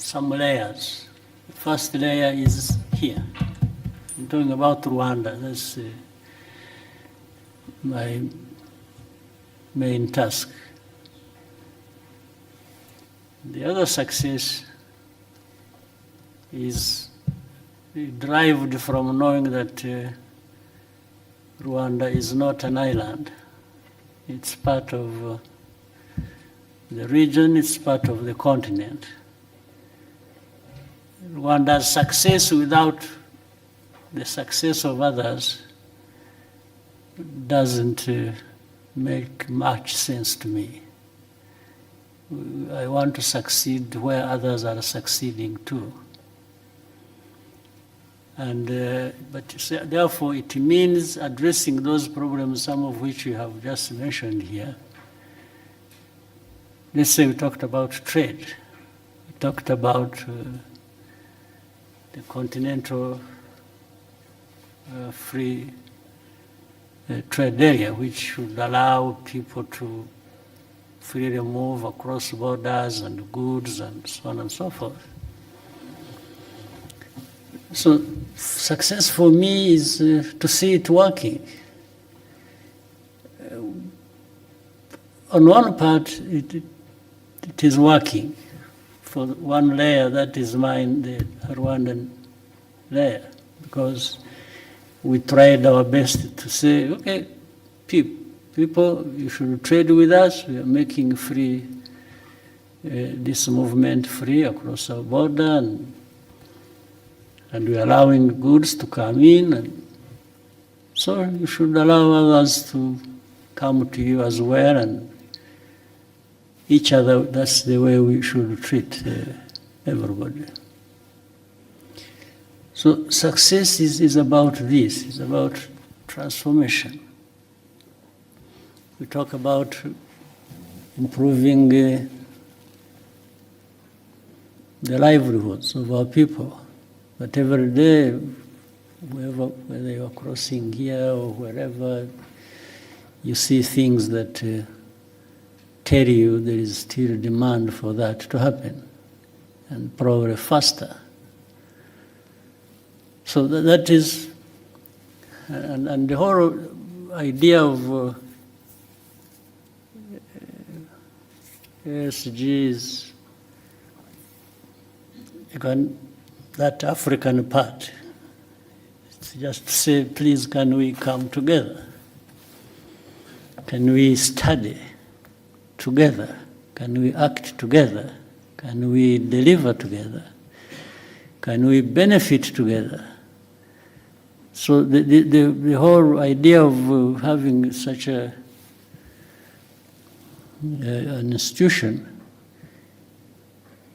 some layers. The first layer is here. I'm talking about Rwanda. That's my main task. The other success is derived from knowing that Rwanda is not an island. It's part of the region, it's part of the continent. Rwanda's success without the success of others doesn't make much sense to me. I want to succeed where others are succeeding too. And, but therefore it means addressing those problems, some of which you have just mentioned here. Let's say we talked about trade. We talked about the continental free trade area, which should allow people to freely move across borders and goods and so on and so forth. So success for me is to see it working. On one part, it is working. For one layer, that is mine, the Rwandan layer, because we tried our best to say, okay, people, you should trade with us. We are making free, this movement free across our border, and we are allowing goods to come in. And so you should allow others to come to you as well, and each other. That's the way we should treat everybody. So success is about this, it's about transformation. We talk about improving the livelihoods of our people. But every day, whether you're crossing here or wherever, you see things that tell you there is still demand for that to happen, and probably faster. So that is, and the whole idea of SGs, that African part, it's just to say, please, can we come together? Can we study together? Can we act together? Can we deliver together? Can we benefit together? So the whole idea of having such an institution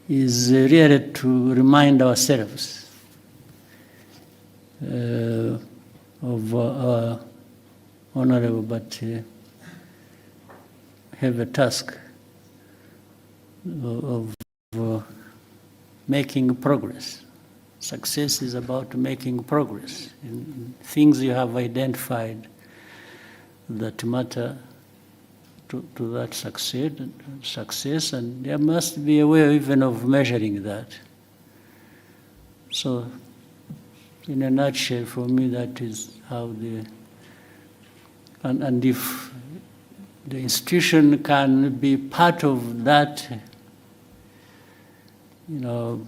is really to remind ourselves of our honorable but heavy task of making progress. Success is about making progress in things you have identified that matter to that success, and there must be a way even of measuring that. So, in a nutshell, for me, that is how and if the institution can be part of that, or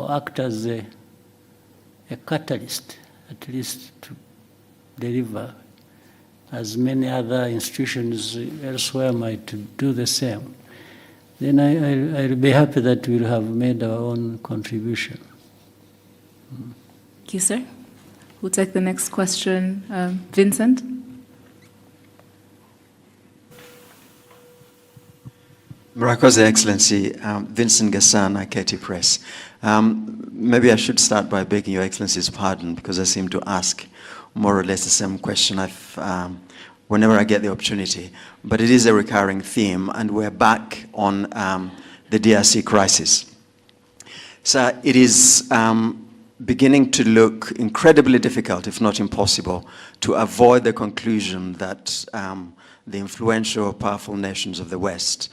act as a catalyst, at least to deliver, as many other institutions elsewhere might do the same, then I'll be happy that we'll have made our own contribution. Thank you, sir. We'll take the next question. Vincent? Murakoze, Excellency. Vincent Gasana, Katie Press. Maybe I should start by begging Your Excellency's pardon, because I seem to ask more or less the same question whenever I get the opportunity. But it is a recurring theme, and we're back on the DRC crisis. So it is beginning to look incredibly difficult, if not impossible, to avoid the conclusion that the influential, powerful nations of the West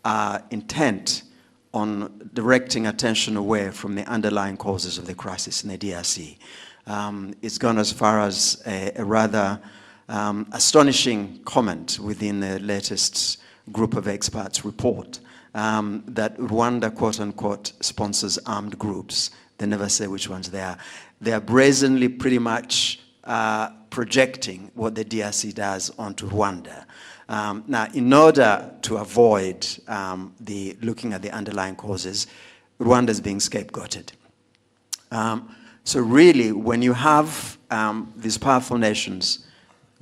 are intent on directing attention away from the underlying causes of the crisis in the DRC. It's gone as far as a rather astonishing comment within the latest group of experts report that Rwanda, quote unquote, sponsors armed groups. They never say which ones they are. They are brazenly pretty much projecting what the DRC does onto Rwanda. Now, in order to avoid looking at the underlying causes, Rwanda is being scapegoated. So really, when you have these powerful nations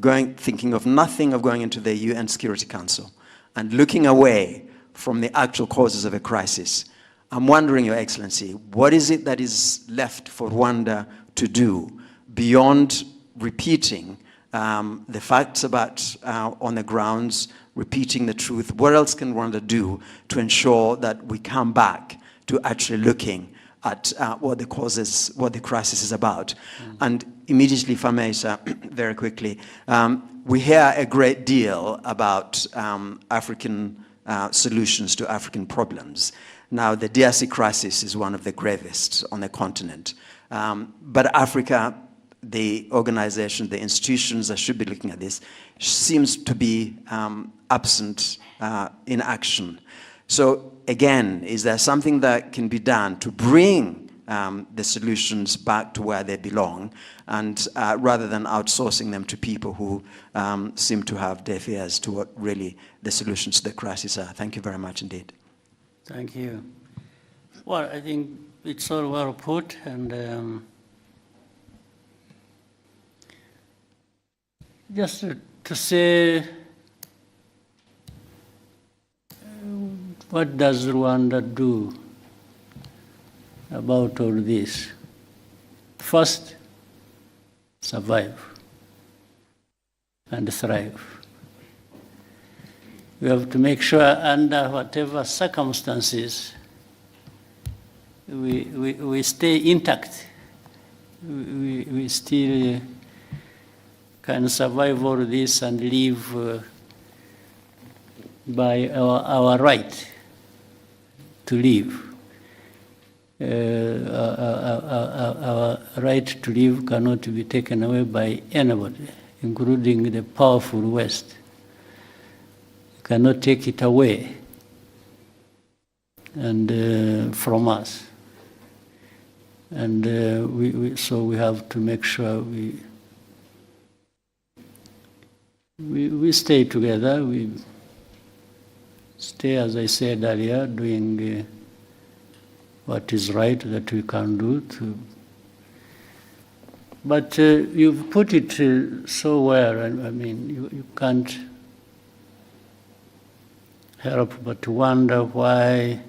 thinking of nothing of going into the UN Security Council and looking away from the actual causes of a crisis, I'm wondering, Your Excellency, what is it that is left for Rwanda to do beyond repeating the facts about on the grounds, repeating the truth? What else can Rwanda do to ensure that we come back to actually looking at what the causes, what the crisis is about? And immediately, if I may, sir, very quickly, we hear a great deal about African solutions to African problems. Now, the DRC crisis is one of the gravest on the continent. But Africa, the organizations, the institutions that should be looking at this, seems to be absent in action. So again, is there something that can be done to bring the solutions back to where they belong, and rather than outsourcing them to people who seem to have deaf ears to what really the solutions to the crisis are? Thank you very much indeed. Thank you. Well, I think it's all well put, and just to say, what does Rwanda do about all this? First, survive and thrive. We have to make sure under whatever circumstances we stay intact. We still can survive all this and live by our right to live. Our right to live cannot be taken away by anybody, including the powerful West. You cannot take it away and from us. And so we have to make sure we stay together. We stay, as I said earlier, doing what is right that we can do. But you've put it so well. I mean, you can't help but wonder why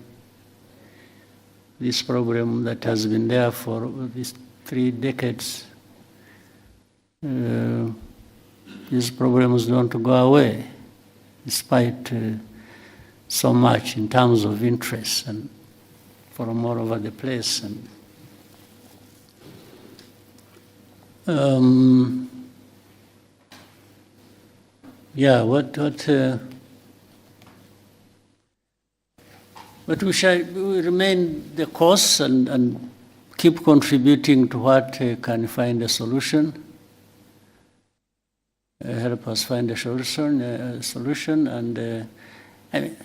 this problem that has been there for these 3 decades, these problems don't go away, despite so much in terms of interest and from all over the place. And yeah, but we shall remain the course and keep contributing to what can find a solution, help us find a solution. And I mean,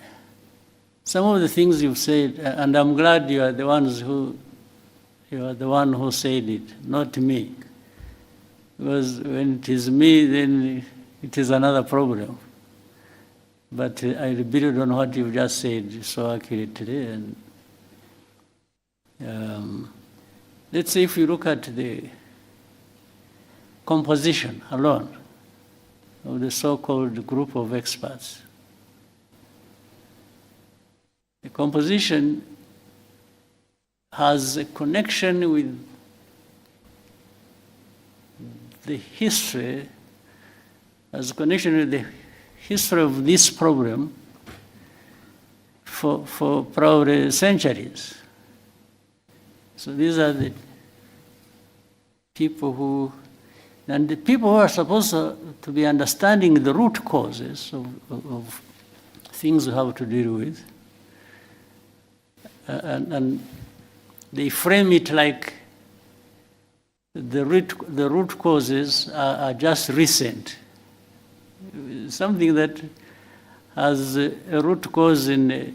some of the things you've said, and I'm glad you are the one who said it, not me. Because when it is me, then it is another problem. But I build on what you've just said so accurately. And let's say if you look at the composition alone of the so-called group of experts, the composition has a connection with the history, has a connection with the history of this problem for probably centuries. So these are the people who are supposed to be understanding the root causes of things we have to deal with. and they frame it like the root causes are just recent. Something that has a root cause in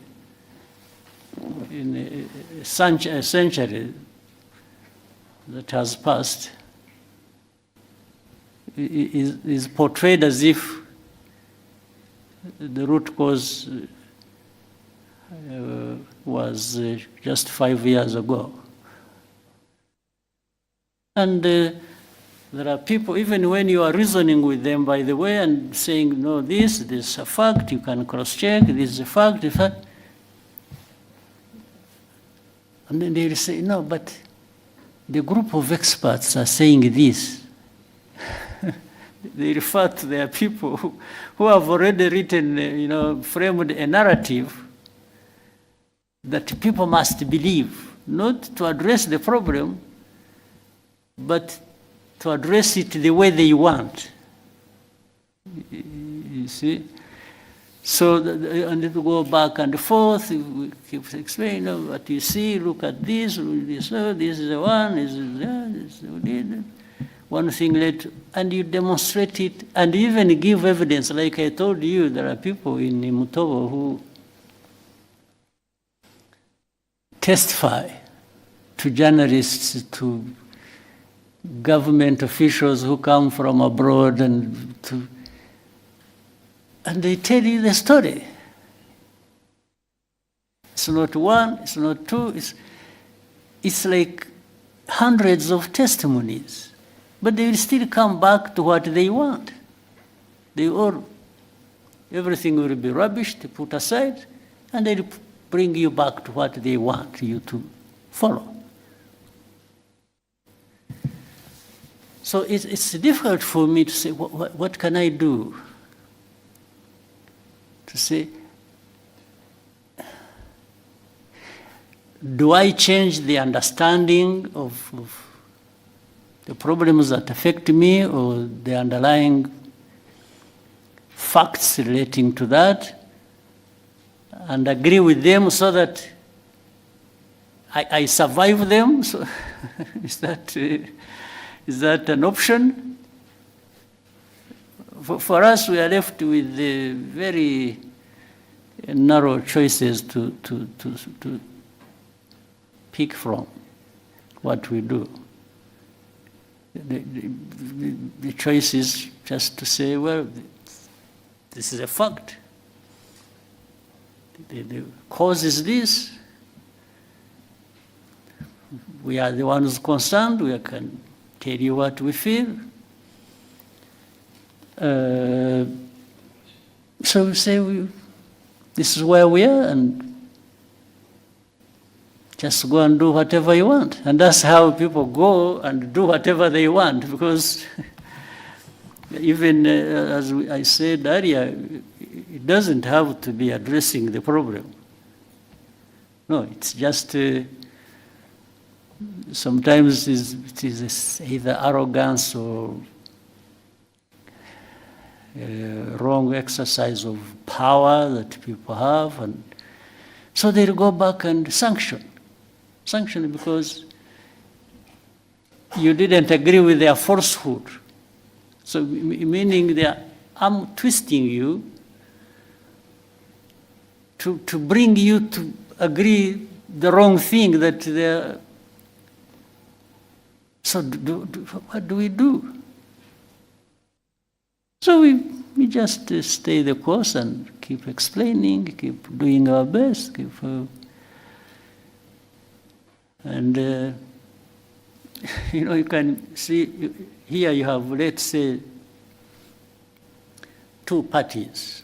a century that has passed is portrayed as if the root cause was just 5 years ago. And there are people, even when you are reasoning with them, by the way, and saying, no, this is a fact, you can cross-check, this is a fact, and then they will say, no, but the group of experts are saying this. They refer to their people who have already written, framed a narrative that people must believe, not to address the problem, but to address it the way they want. You see? So, and to go back and forth, we keep explaining, what you see, look at this is the one, this is that, this is one thing later, and you demonstrate it, and even give evidence. Like I told you, there are people in Mutobo who testify to journalists, to government officials who come from abroad, and they tell you the story. It's not one, it's not two, it's like hundreds of testimonies. But they will still come back to what they want. Everything will be rubbish, to put aside, and they'll bring you back to what they want you to follow. So it's difficult for me to say, what can I do? To say, do I change the understanding of the problems that affect me, or the underlying facts relating to that, and agree with them so that I survive them? So is that an option? For us, we are left with very narrow choices to pick from what we do. The choice is just to say, well, this is a fact. The cause is this. We are the ones concerned. We can tell you what we feel. So we say, this is where we are, and just go and do whatever you want. And that's how people go and do whatever they want, because even as I said earlier, it doesn't have to be addressing the problem. No, it's just sometimes it is either arrogance or wrong exercise of power that people have, and so they'll go back and sanction because you didn't agree with their falsehood. So meaning they are arm twisting you to bring you to agree the wrong thing that they're. So what do we do? So we just stay the course and keep explaining, keep doing our best, and you can see here you have, let's say, two parties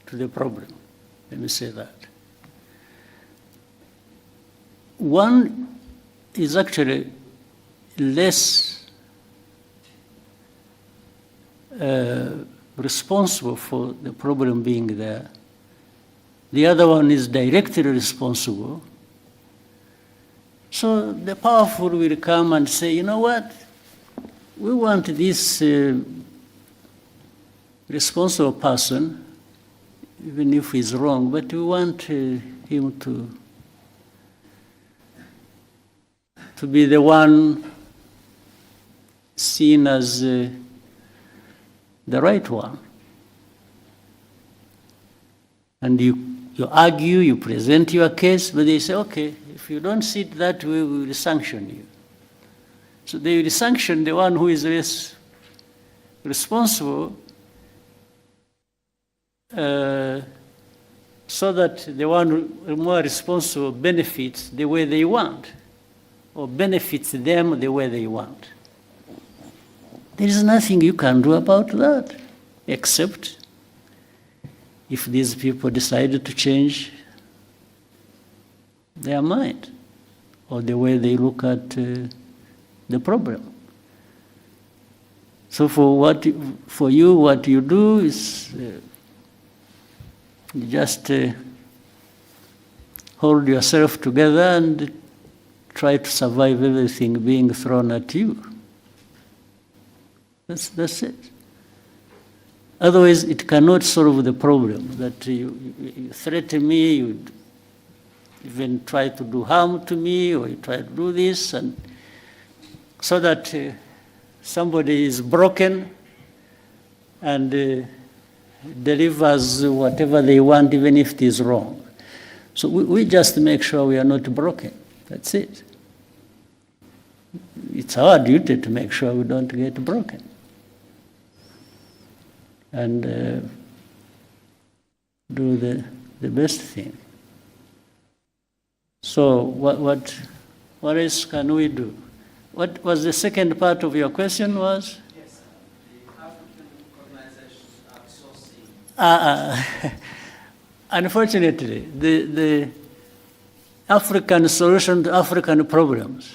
to the problem. Let me say that. One is actually less responsible for the problem being there. The other one is directly responsible. So the powerful will come and say, you know what, we want this responsible person, even if he's wrong, but we want him to to be the one seen as the right one. And you argue, you present your case, but they say, okay, if you don't see it that way, we will sanction you. So they will sanction the one who is less responsible, so that the one who is more responsible benefits the way they want, or benefits them the way they want. There is nothing you can do about that, except if these people decided to change their mind or the way they look at the problem. So for you, what you do is you just hold yourself together and try to survive everything being thrown at you. That's it. Otherwise, it cannot solve the problem that you threaten me, you even try to do harm to me, or you try to do this, and so that somebody is broken and delivers whatever they want, even if it is wrong. So we just make sure we are not broken. That's it. It's our duty to make sure we don't get broken. And do the best thing. So what else can we do? What was the second part of your question was? Yes, the African organizations outsourcing. Unfortunately, the African solution to African problems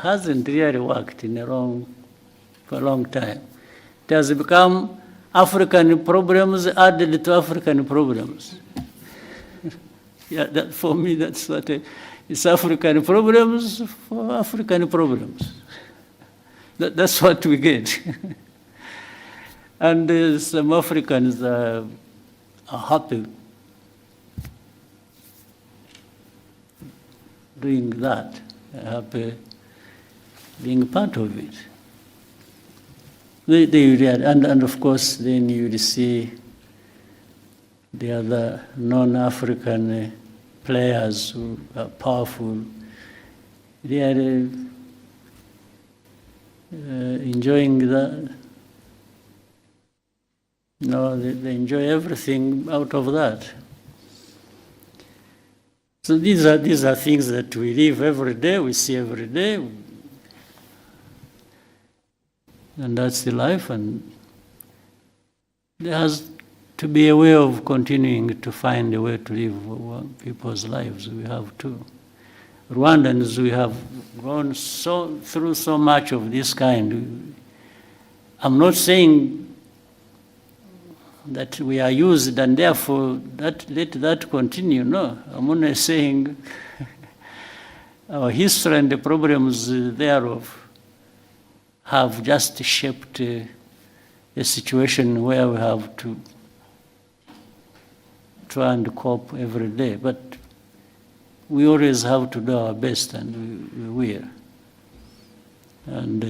hasn't really worked for a long time. It has become African problems added to African problems. Yeah, for me, that's what it's African problems for African problems. That's what we get. And some Africans are happy doing that, happy being part of it. And of course, then you will see the other non-African players who are powerful. They are enjoying that. No, they enjoy everything out of that. So these are things that we live every day, we see every day. And that's the life, and there has to be a way of continuing to find a way to live people's lives. We have to. Rwandans, we have gone through so much of this kind. I'm not saying that we are used and therefore let that continue. No, I'm only saying our history and the problems thereof have just shaped a situation where we have to try and cope every day. But we always have to do our best, and we will. And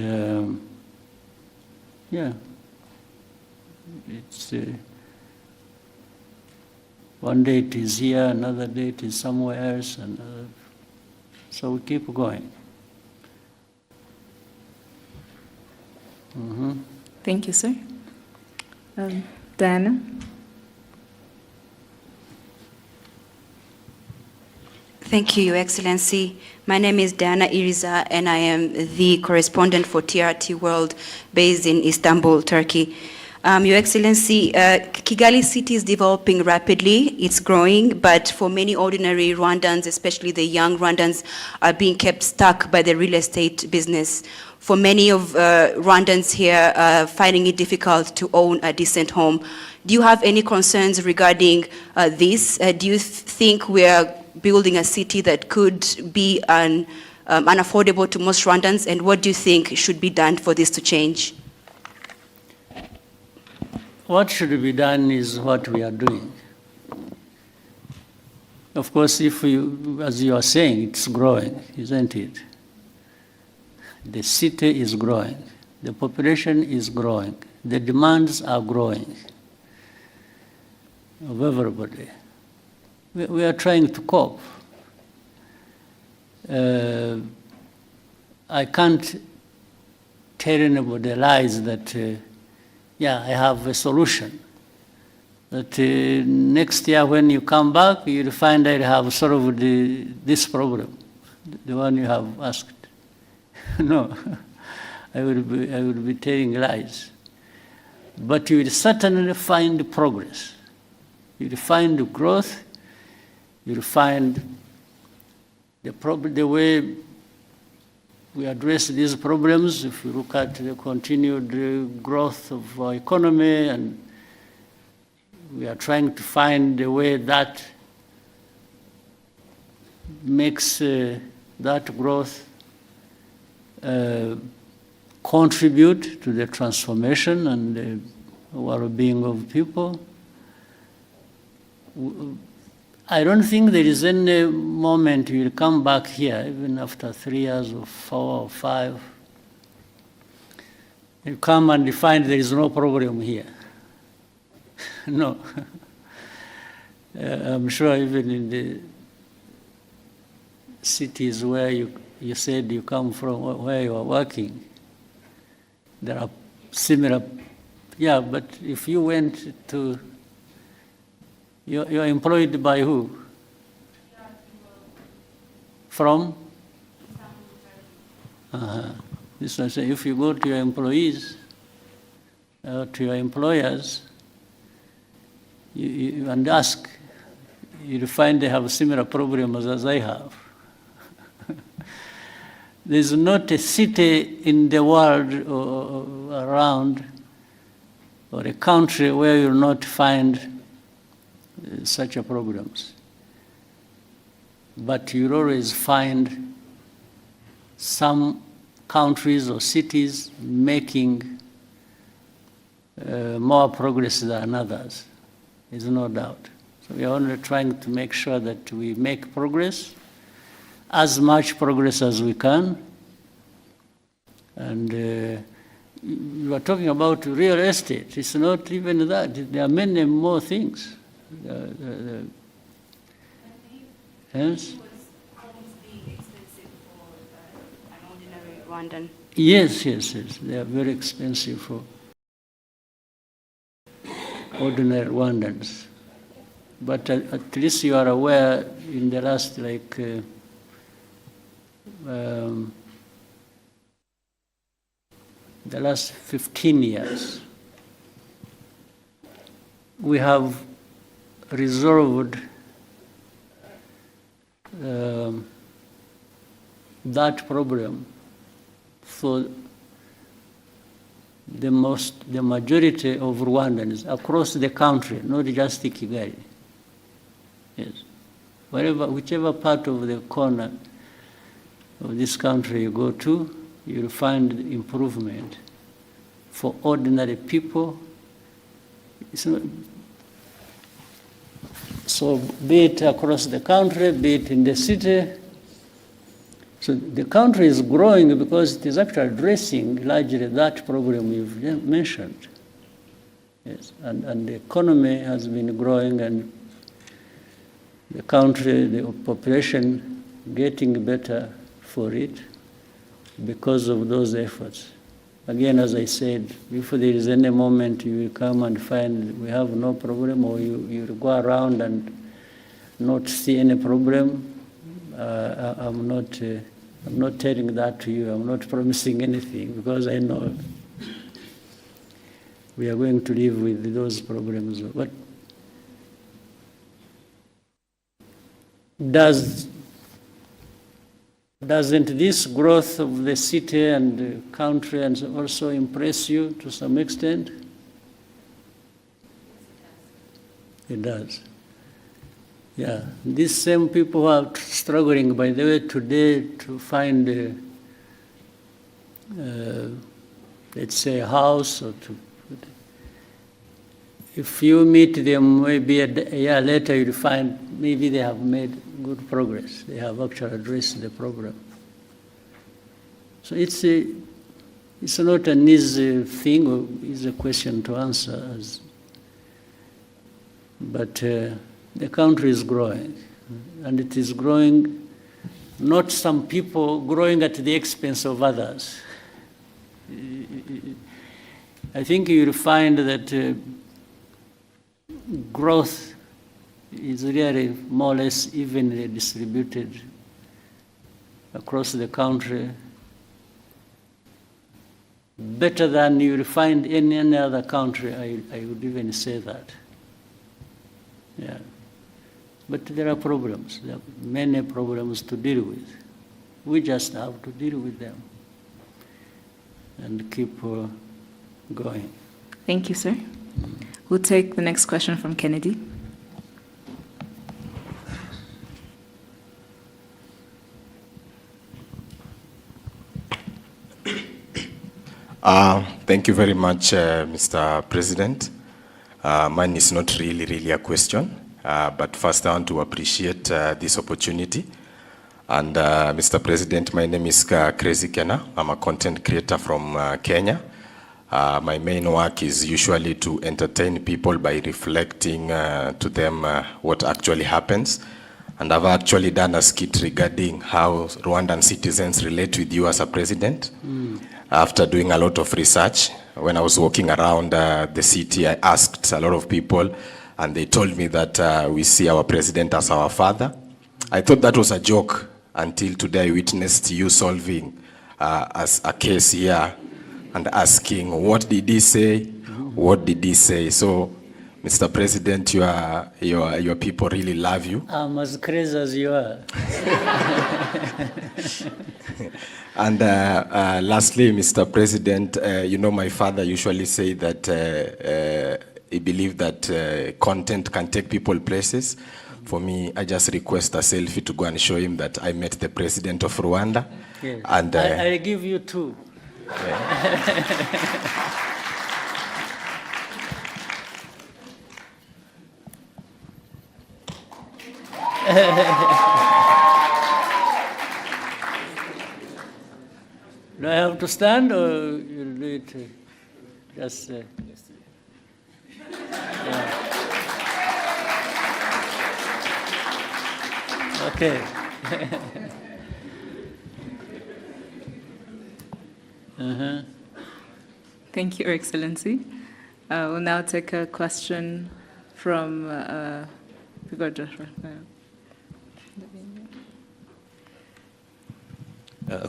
yeah, it's one day it is here, another day it is somewhere else, and so we keep going. Mm-hmm. Thank you, sir. Diana? Thank you, Your Excellency. My name is Diana Iriza, and I am the correspondent for TRT World based in Istanbul, Turkey. Your Excellency, Kigali city is developing rapidly, it's growing, but for many ordinary Rwandans, especially the young Rwandans, are being kept stuck by the real estate business. For many of Rwandans here, finding it difficult to own a decent home. Do you have any concerns regarding this? Do you think we are building a city that could be unaffordable to most Rwandans, and what do you think should be done for this to change? What should be done is what we are doing. Of course, if you, as you are saying, it's growing, isn't it? The city is growing. The population is growing. The demands are growing of everybody. We are trying to cope. I can't tell anybody lies that, I have a solution. That next year when you come back, you'll find I have solved this problem, the one you have asked. No, I will be telling lies. But you will certainly find progress. You will find growth. You will find the way we address these problems. If you look at the continued growth of our economy, and we are trying to find a way that makes that growth contribute to the transformation and the well-being of people. I don't think there is any moment you will come back here, even after 3 years or 4 or 5. You come and you find there is no problem here. No. I'm sure even in the cities where you said you come from, where you are working, there are similar, but if you went to, you're employed by who? From? This I say, if you go to your employees, to your employers, you and ask, you'll find they have similar problems as I have. There's not a city in the world or around, or a country where you'll not find such a problems. But you'll always find some countries or cities making more progress than others. There's no doubt. So we are only trying to make sure that we make progress, as much progress as we can. And you are talking about real estate. It's not even that. There are many more things. Yes? Rwandan. Yes. They are very expensive for ordinary Rwandans. But at least you are aware in the last the last 15 years, we have resolved that problem for the majority of Rwandans across the country, not just Kigali. Yes. Whichever part of the corner of this country you go to, you'll find improvement for ordinary people. So be it across the country, be it in the city. So the country is growing because it is actually addressing largely that problem you've mentioned. Yes, and the economy has been growing, and the country, the population getting better for it because of those efforts. Again, as I said, if there is any moment you will come and find we have no problem, or you will go around and not see any problem, I'm not telling that to you. I'm not promising anything, because I know we are going to live with those problems. But doesn't this growth of the city and the country and also impress you to some extent? It does. Yeah, these same people who are struggling, by the way, today to find, let's say, a house, or if you meet them maybe a year later, you'll find maybe they have made good progress. They have actually addressed the problem. So it's not an easy thing or easy question to answer, but the country is growing, and it is growing, not some people growing at the expense of others. I think you'll find that growth is really more or less evenly distributed across the country, better than you'll find in any other country, I would even say that. Yeah. But there are problems. There are many problems to deal with. We just have to deal with them and keep going. Thank you, sir. We'll take the next question from Kennedy. Thank you very much, Mr. President. Mine is not really a question, but first I want to appreciate this opportunity. And Mr. President, my name is Crazy Kenna. I'm a content creator from Kenya. My main work is usually to entertain people by reflecting to them what actually happens. And I've actually done a skit regarding how Rwandan citizens relate with you as a president. After doing a lot of research, when I was walking around the city, I asked a lot of people, and they told me that we see our president as our father. I thought that was a joke until today I witnessed you solving as a case here and asking, what did he say? What did he say? So, Mr. President, your people really love you. I'm as crazy as you are. And lastly, Mr. President, you know, my father usually say that he believed that content can take people places. For me, I just request a selfie to go and show him that I met the president of Rwanda. Yes. And I'll give you two. Do I have to stand, or you'll do it just... yeah. Okay. Thank you, Your Excellency. We'll now take a question from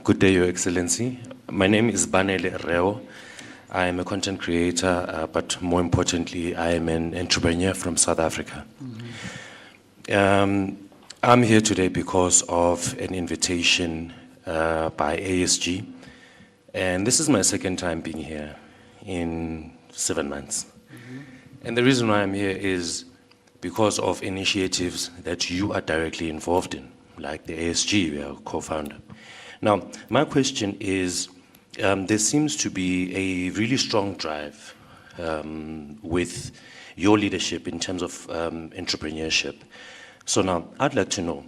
Good day, Your Excellency. My name is Banele Reo. I am a content creator, but more importantly, I am an entrepreneur from South Africa. I'm here today because of an invitation by ASG, and this is my second time being here in 7 months. And the reason why I'm here is because of initiatives that you are directly involved in, like the ASG, we are co-founder. Now, my question is, there seems to be a really strong drive with your leadership in terms of entrepreneurship. So now, I'd like to know,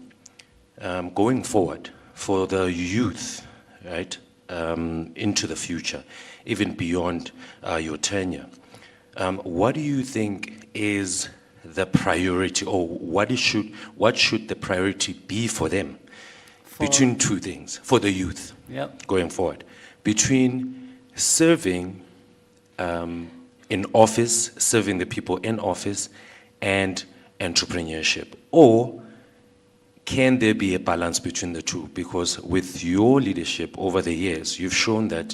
going forward, for the youth, right, into the future, even beyond your tenure, what do you think is the priority, or what should the priority be for them? Between two things, for the youth, going forward, between serving in office, serving the people in office, and entrepreneurship? Or can there be a balance between the two? Because with your leadership over the years, you've shown that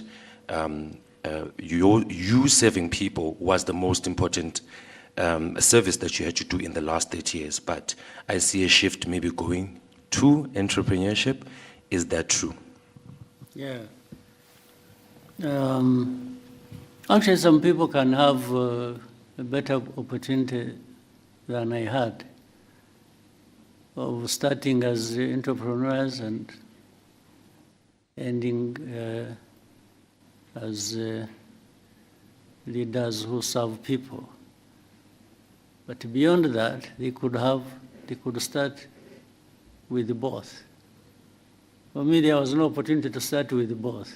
you serving people was the most important service that you had to do in the last 30 years. But I see a shift maybe going to entrepreneurship. Is that true? Yeah. Actually, some people can have a better opportunity than I had of starting as entrepreneurs and ending as leaders who serve people. But beyond that, they could start with both. For me, there was no opportunity to start with both.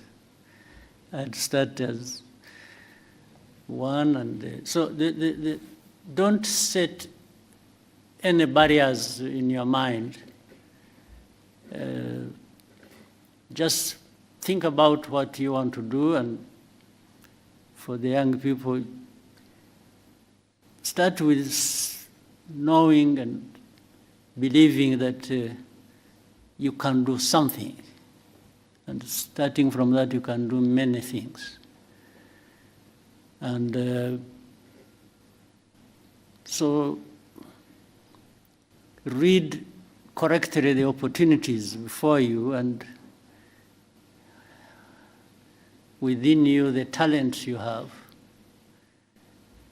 I'd start as one, and so don't set any barriers in your mind. Just think about what you want to do, and for the young people, start with knowing and believing that you can do something. And starting from that, you can do many things. And so read correctly the opportunities before you, and within you the talents you have,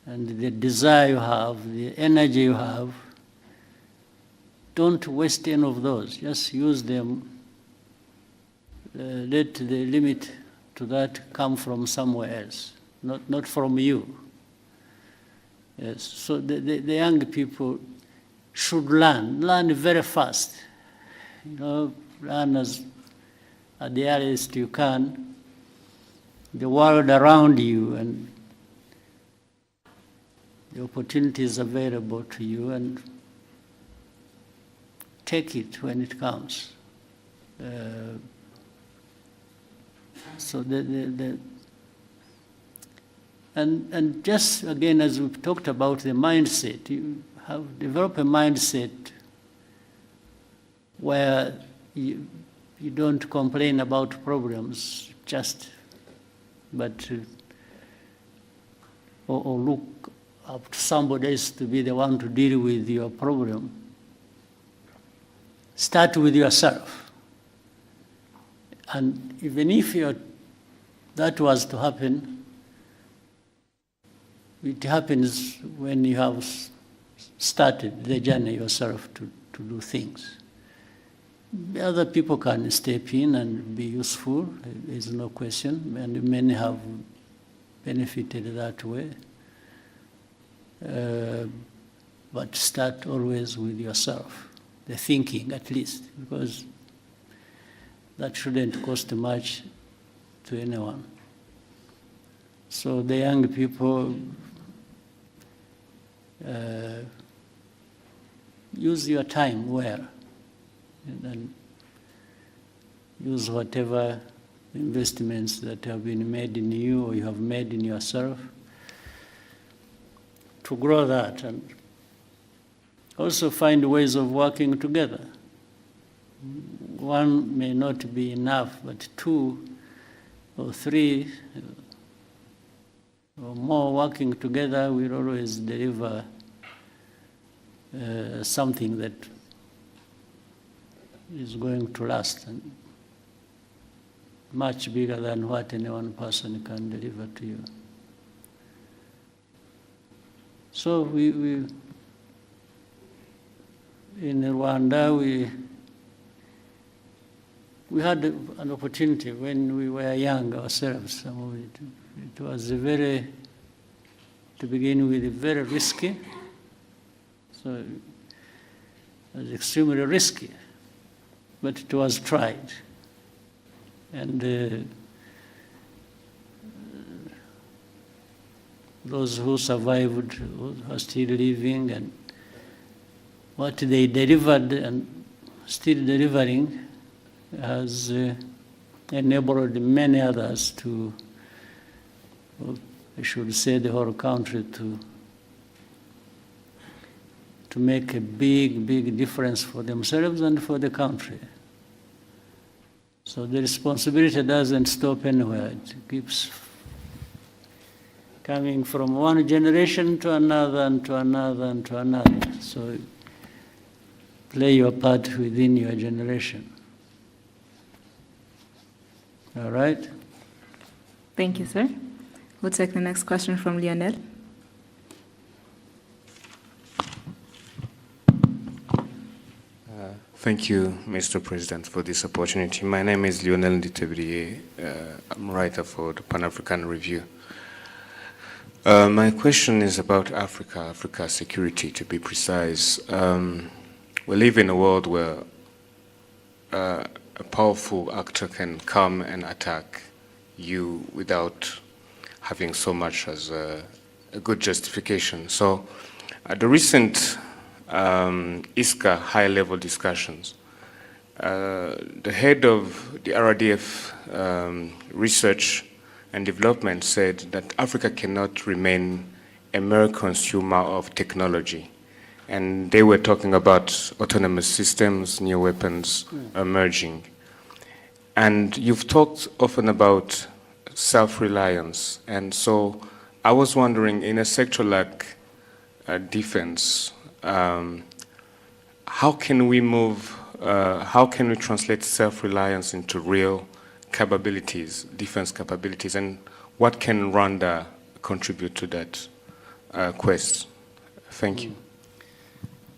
and the desire you have, the energy you have. Don't waste any of those. Just use them. Let the limit to that come from somewhere else, not from you. Yes. So the young people should learn very fast. Learn at the earliest you can, the world around you and the opportunities available to you, and take it when it comes. So and just again, as we've talked about the mindset, you have developed a mindset where you don't complain about problems or look up to somebody else to be the one to deal with your problem. Start with yourself. And even if that was to happen, it happens when you have started the journey yourself to do things. Other people can step in and be useful, there's no question, and many have benefited that way. But start always with yourself, the thinking at least, because that shouldn't cost much to anyone. So the young people, use your time well, and use whatever investments that have been made in you or you have made in yourself to grow that, and also find ways of working together. One may not be enough, but two or three or more working together will always deliver something that is going to last, and much bigger than what any one person can deliver to you. So we in Rwanda, we had an opportunity when we were young ourselves. It was to begin with, very risky. So it was extremely risky, but it was tried. And those who survived, who are still living, and what they delivered and still delivering has enabled many others to, I should say the whole country, to make a big, big difference for themselves and for the country. So the responsibility doesn't stop anywhere. It keeps coming from one generation to another and to another and to another. So play your part within your generation. All right? Thank you, sir. We'll take the next question from Lionel. Thank you, Mr. President, for this opportunity. My name is Lionel Nditebriye. I'm a writer for the Pan-African Review. My question is about Africa security, to be precise. We live in a world where a powerful actor can come and attack you without having so much as a good justification. So the recent ISCA high-level discussions, the head of the RDF research and development said that Africa cannot remain a mere consumer of technology. And they were talking about autonomous systems, new weapons emerging. And you've talked often about self-reliance. And so I was wondering, in a sector like defense, how can we translate self-reliance into real capabilities, defense capabilities, and what can Rwanda contribute to that quest? Thank you.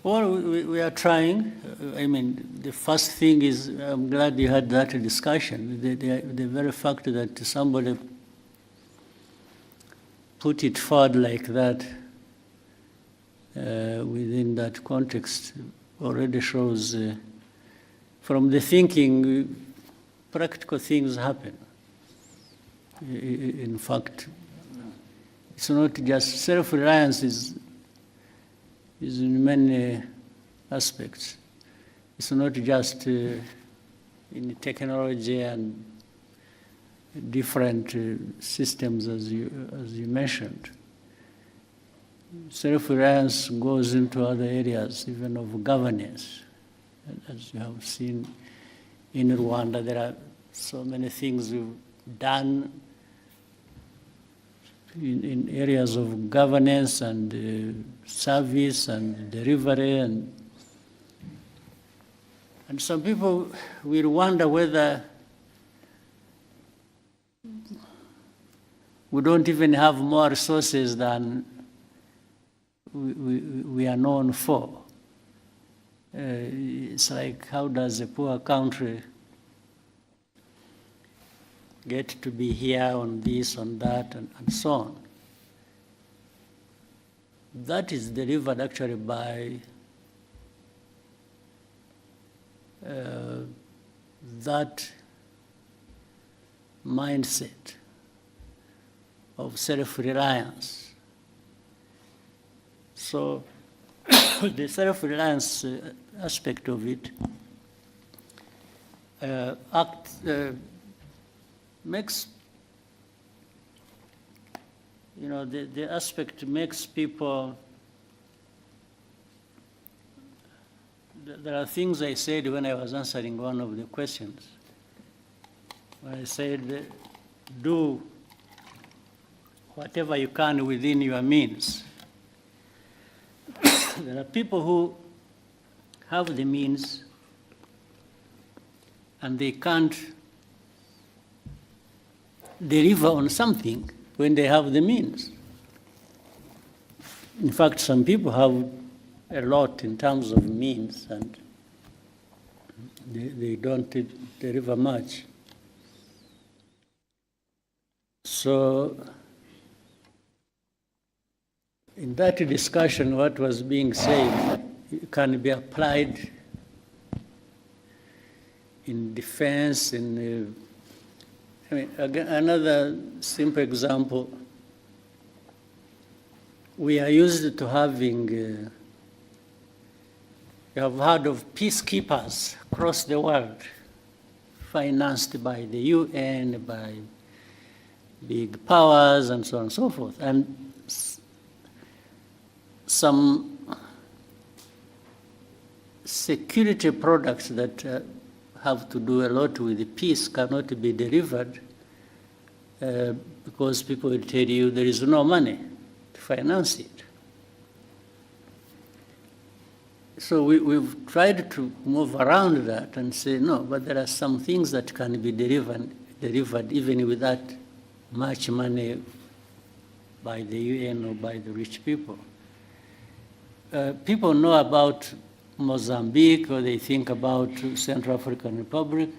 Well, we are trying. I mean, the first thing is, I'm glad you had that discussion. The very fact that somebody put it forward like that within that context already shows from the thinking, practical things happen. In fact, it's not just self-reliance is in many aspects. It's not just in technology and different systems as you mentioned. Self-reliance goes into other areas, even of governance. As you have seen in Rwanda, there are so many things we've done in areas of governance and service and delivery, and some people will wonder whether we don't even have more resources than we are known for. It's like, how does a poor country get to be here on this, on that, and so on? That is delivered actually by that mindset of self-reliance. So the self-reliance aspect of it makes, the aspect makes people, there are things I said when I was answering one of the questions. I said, do whatever you can within your means. There are people who have the means and they can't deliver on something when they have the means. In fact, some people have a lot in terms of means and they don't deliver much. So in that discussion, what was being said can be applied in defense, again, another simple example, we are used to having, you have heard of peacekeepers across the world, financed by the UN, by big powers, and so on and so forth. And some security products that have to do a lot with the peace cannot be delivered because people will tell you there is no money to finance it. So we've tried to move around that and say, no, but there are some things that can be delivered even without much money by the UN or by the rich people. People know about Mozambique, or they think about Central African Republic.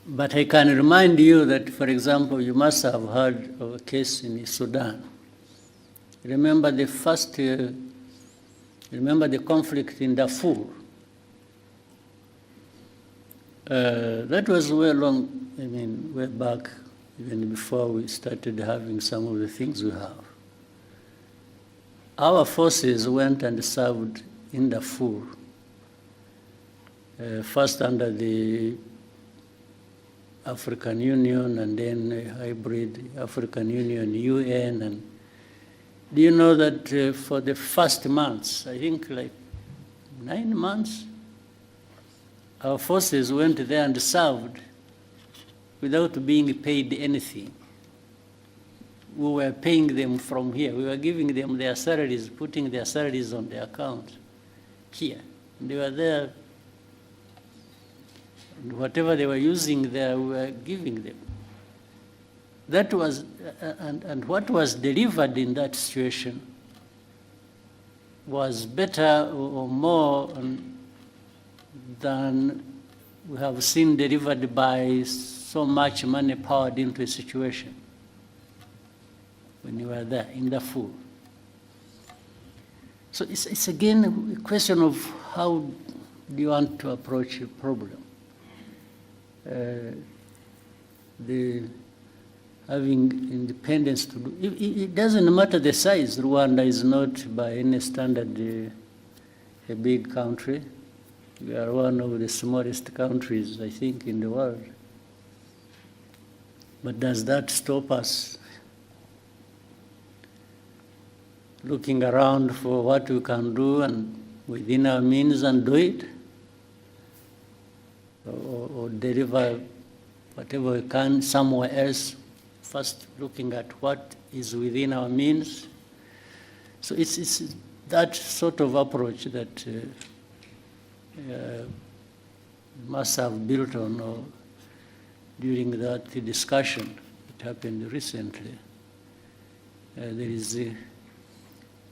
But I can remind you that, for example, you must have heard of a case in Sudan. Remember the first Remember the conflict in Darfur? That was way back, even before we started having some of the things we have. Our forces went and served in Darfur, first under the African Union and then a hybrid African Union, UN. And do you know that for the first months, I think like 9 months, our forces went there and served without being paid anything. We were paying them from here. We were giving them their salaries, putting their salaries on their account here. And they were there. And whatever they were using there, we were giving them. That was, and what was delivered in that situation was better or more than we have seen delivered by so much money poured into a situation when you were there in Darfur. So it's again a question of how do you want to approach a problem. Having independence to do, it doesn't matter the size. Rwanda is not by any standard a big country. We are one of the smallest countries, I think, in the world. But does that stop us looking around for what we can do and within our means and do it? Or deliver whatever we can somewhere else, first looking at what is within our means. So it's that sort of approach that must have built on during that discussion that happened recently. There is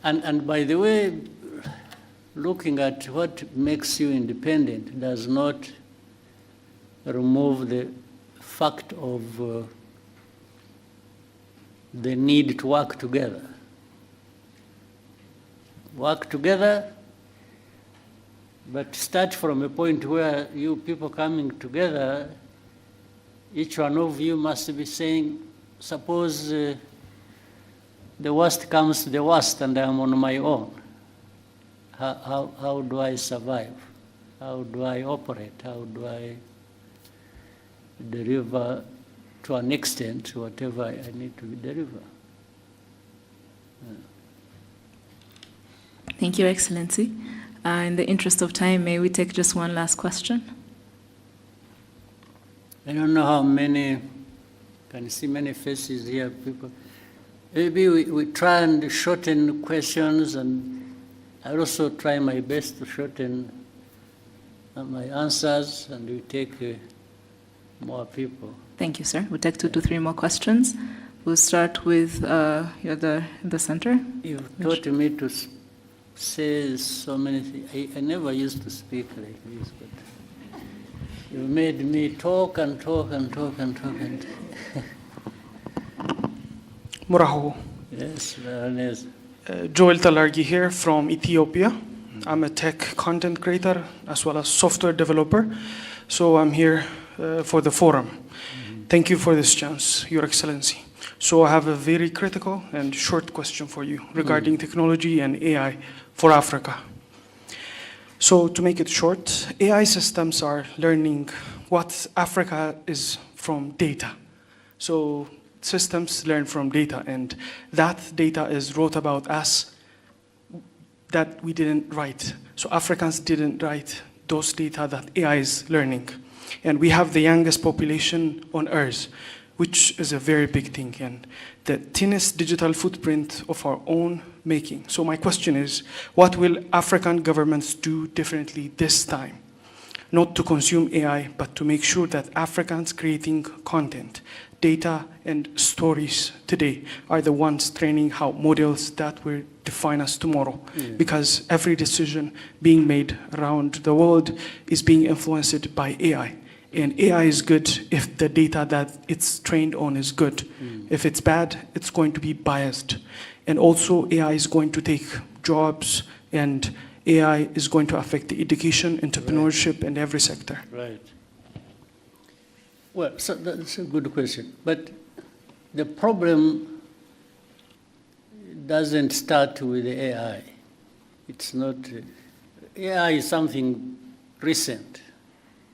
and by the way, looking at what makes you independent does not remove the fact of the need to work together. Work together, but start from a point where you people coming together, each one of you must be saying, suppose the worst comes to the worst and I'm on my own. How do I survive? How do I operate? How do I deliver to an extent whatever I need to deliver? Thank you, Excellency. In the interest of time, may we take just one last question? I don't know how many, can you see many faces here, people? Maybe we try and shorten questions, and I also try my best to shorten my answers, and we take more people. Thank you, sir. We'll take 2 to 3 more questions. We'll start with you're in the center. You've taught me to say so many things. I never used to speak like this, but you made me talk and talk and talk and talk and Muraho. yes, Baroness. Joel Talargi here from Ethiopia. I'm a tech content creator as well as software developer. So I'm here for the forum. Thank you for this chance, Your Excellency. So I have a very critical and short question for you regarding technology and AI for Africa. So to make it short, AI systems are learning what Africa is from data. So systems learn from data, and that data is wrote about us that we didn't write. So Africans didn't write those data that AI is learning. And we have the youngest population on Earth, which is a very big thing, and the thinnest digital footprint of our own making. So my question is, what will African governments do differently this time? Not to consume AI, but to make sure that Africans creating content, data, and stories today are the ones training how models that will define us tomorrow. Because every decision being made around the world is being influenced by AI. And AI is good if the data that it's trained on is good. If it's bad, it's going to be biased. And also AI is going to take jobs and AI is going to affect the education, entrepreneurship, and every sector. Right. Well, so that's a good question. But the problem doesn't start with the AI. It's not, AI is something recent,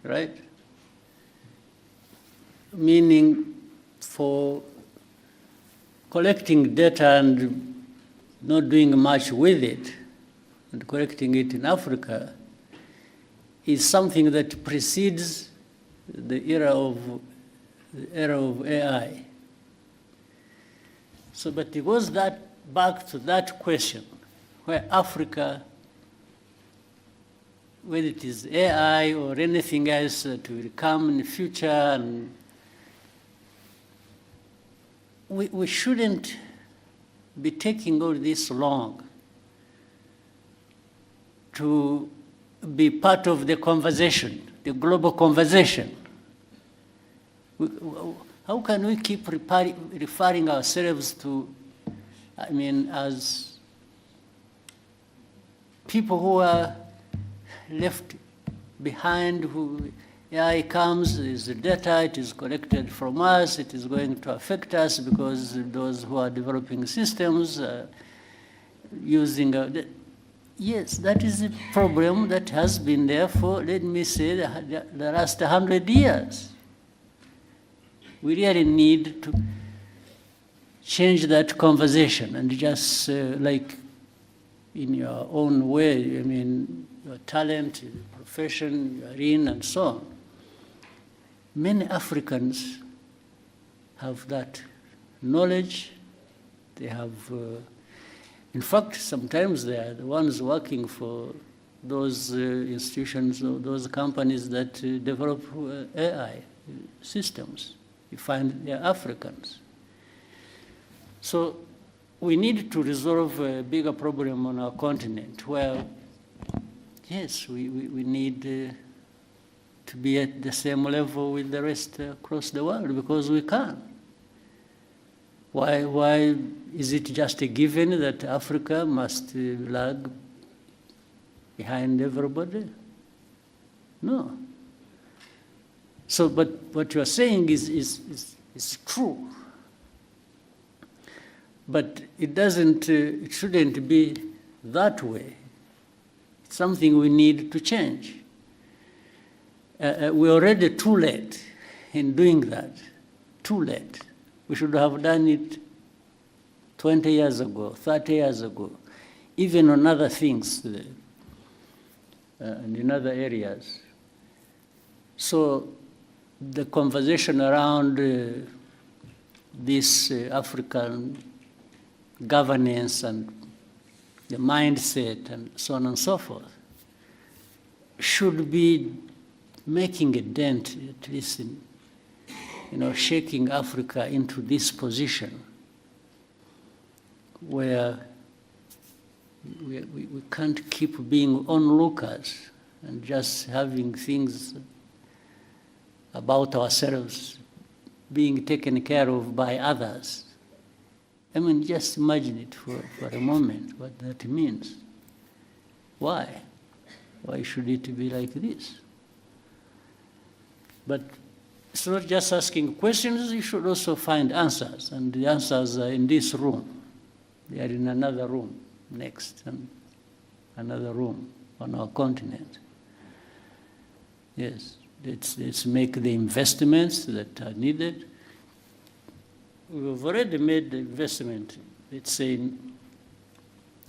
right? Meaning for collecting data and not doing much with it, and collecting it in Africa, is something that precedes the era of AI. So, but it goes back to that question, where Africa, whether it is AI or anything else that will come in the future, and we shouldn't be taking all this long to be part of the conversation, the global conversation. How can we keep referring ourselves to, I mean, as people who are left behind, who AI comes, is the data, it is collected from us, it is going to affect us because those who are developing systems using yes, that is a problem that has been there for, let me say, the last 100 years. We really need to change that conversation and just like in your own way, I mean, your talent, your profession, you are in, and so on. Many Africans have that knowledge. They have, in fact, sometimes they are the ones working for those institutions or those companies that develop AI systems. You find they're Africans. So we need to resolve a bigger problem on our continent where, yes, we need to be at the same level with the rest across the world, because we can. Why is it just a given that Africa must lag behind everybody? No. So, but what you are saying is true. But it doesn't, it shouldn't be that way. It's something we need to change. We're already too late in doing that. Too late. We should have done it 20 years ago, 30 years ago, even on other things and in other areas. So the conversation around this African governance and the mindset and so on and so forth should be making a dent, at least in, shaking Africa into this position where we can't keep being onlookers and just having things about ourselves being taken care of by others. I mean, just imagine it for a moment, what that means. Why? Why should it be like this? But it's not just asking questions, you should also find answers. And the answers are in this room. They are in another room next, and another room on our continent. Yes, let's make the investments that are needed. We've already made the investment, let's say, in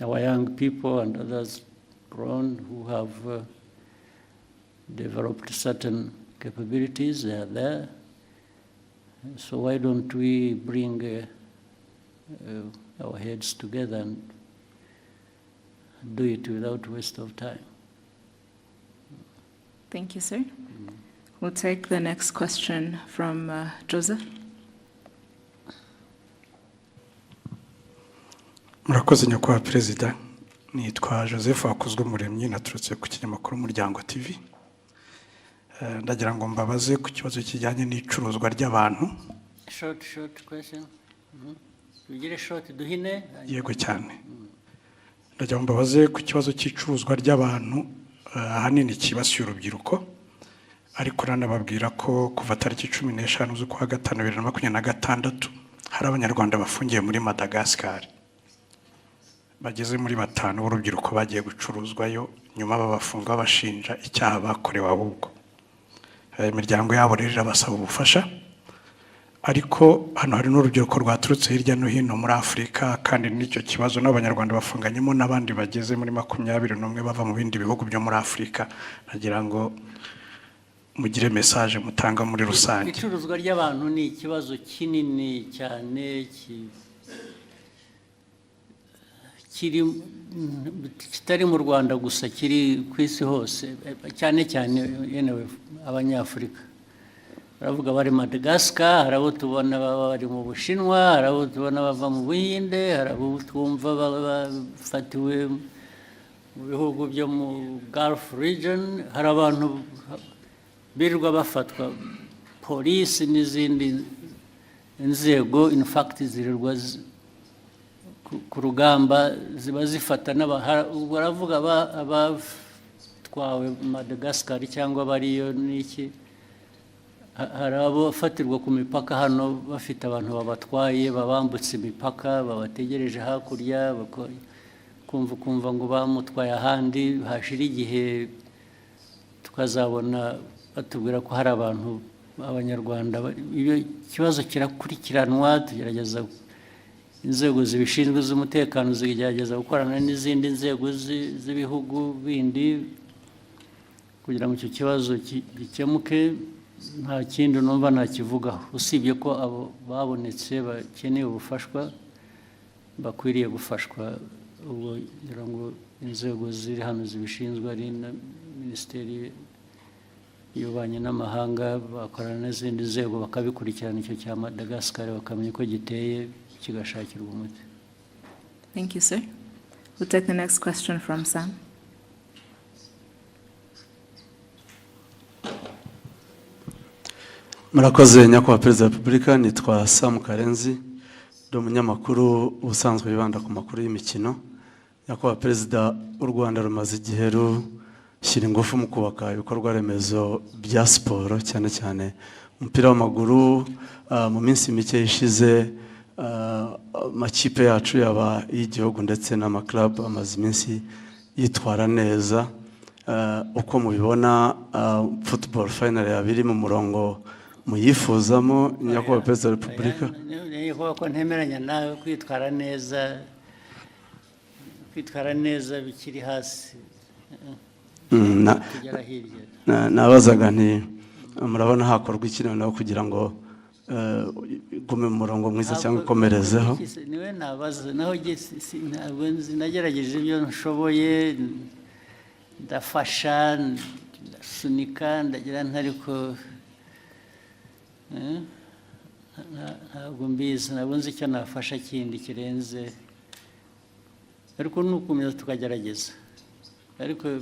our young people and others grown who have developed certain capabilities. They are there. So why don't we bring our heads together and do it without waste of time? Thank you, sir. We'll take the next question from Joseph. Murakoze nyakubahwa Perezida, nitwa Joseph Hakuzwumuremyi, naturutse ku kinyamakuru Umuryango TV. Ndagira ngo mbabaze ku kibazo kijyanye n'icuruzwa ry'abantu. Short question. Tugire short duhine. Yego cyane. ndagira ngo mbabaze ku kibazo cy'icuruzwa ry'abantu ahanini kibasiye urubyiruko, ariko nanababwira ko kuva tariki 15 z'ukwa gatanu 2026 hari abanyarwanda bafungiye muri Madagascar bageze muri 5 b'urubyiruko bagiye gucuruzwayo, nyuma babafunga bashinja icyaha bakorewe. Ahubwo imiryango yabo rero irabasaba ubufasha, ariko hano hari n'urubyiruko rwaturutse hirya no hino muri Afurika, kandi n'icyo kibazo n'abanyarwanda bafunganyemo n'abandi bageze muri 21 bava mu bindi bihugu byo muri Afurika. Nagira ngo mugire message mutanga muri rusange. Icuruzwa ry'abantu ni ikibazo kinini cyane kitari mu Rwanda gusa, kiri ku isi hose, cyane cyane yenewe abanyafurika. Baravuga bari Madagascar, hari abo tubona bari mu Bushinwa, hari abo tubona bava mu Buhinde, hari abo twumva bafatiwe mu bihugu byo mu Gulf region, hari abantu birirwa bafatwa, polisi n'izindi inzego in fact zirirwa ku rugamba ziba zifata baravuga abatwawe Madagascar cyangwa bariyo n'iki. Hari abo bafatirwa ku mipaka hano bafite abantu babatwaye, babambutse imipaka, babategereje hakurya, kumva ngo bamutwaye ahandi, hashira igihe tukazabona batubwira ko hari abantu b'Abanyarwanda. Iyo kibazo kirakurikiranwa, tugerageza inzego zibishinzwe z'umutekano zigerageza gukorana n'izindi nzego z'ibihugu bindi kugira ngo icyo kibazo gikemuke. Nta kindi numva nakivugaho, usibye ko abo babonetse bakeneye ubufashwa bakwiriye gufashwa. Ubwo ngira ngo inzego ziri hano zibishinzwe ari na Minisiteri y'Ububanyi n'Amahanga bakorana n'izindi nzego bakabikurikirana icyo cya Madagascar, bakamenya ko giteye kigashakirwa umuti. Thank you, sir. We'll take the next question from Sam. Murakoze nyakubahwa Perezida wa Repubulika, nitwa Sam Karenzi, ndi umunyamakuru ubusanzwe wibanda ku makuru y'imikino. Nyakubahwa Perezida, u Rwanda rumaze igihe rushyira ingufu mu kubaka ibikorwa remezo bya siporo, cyane cyane umupira w'amaguru. Mu minsi mike ishize amakipe yacu yaba y'igihugu ndetse n'amaklub amaze iminsi yitwara neza. Uko mubibona football final yabiri mu murongo muyifuzamo, nyakubahwa Perezida wa Repubulika? Niyo ko ntemeranya nawe, kwitwara neza bikiri hasi kugera hirya. Nabazaga nti murabona hakorwa iki noneho kugira ngo gume mu murongo mwiza cyangwa ikomerezeho? Niwe nabaza, naho ntabwo nagerageje ibyo nshoboye, ndafasha, ndasunika, ndagira ntariko ntabwo mbizi, ntabwo nzi icyo nafasha kindi kirenze, ariko nukomeza tukagerageza. Ariko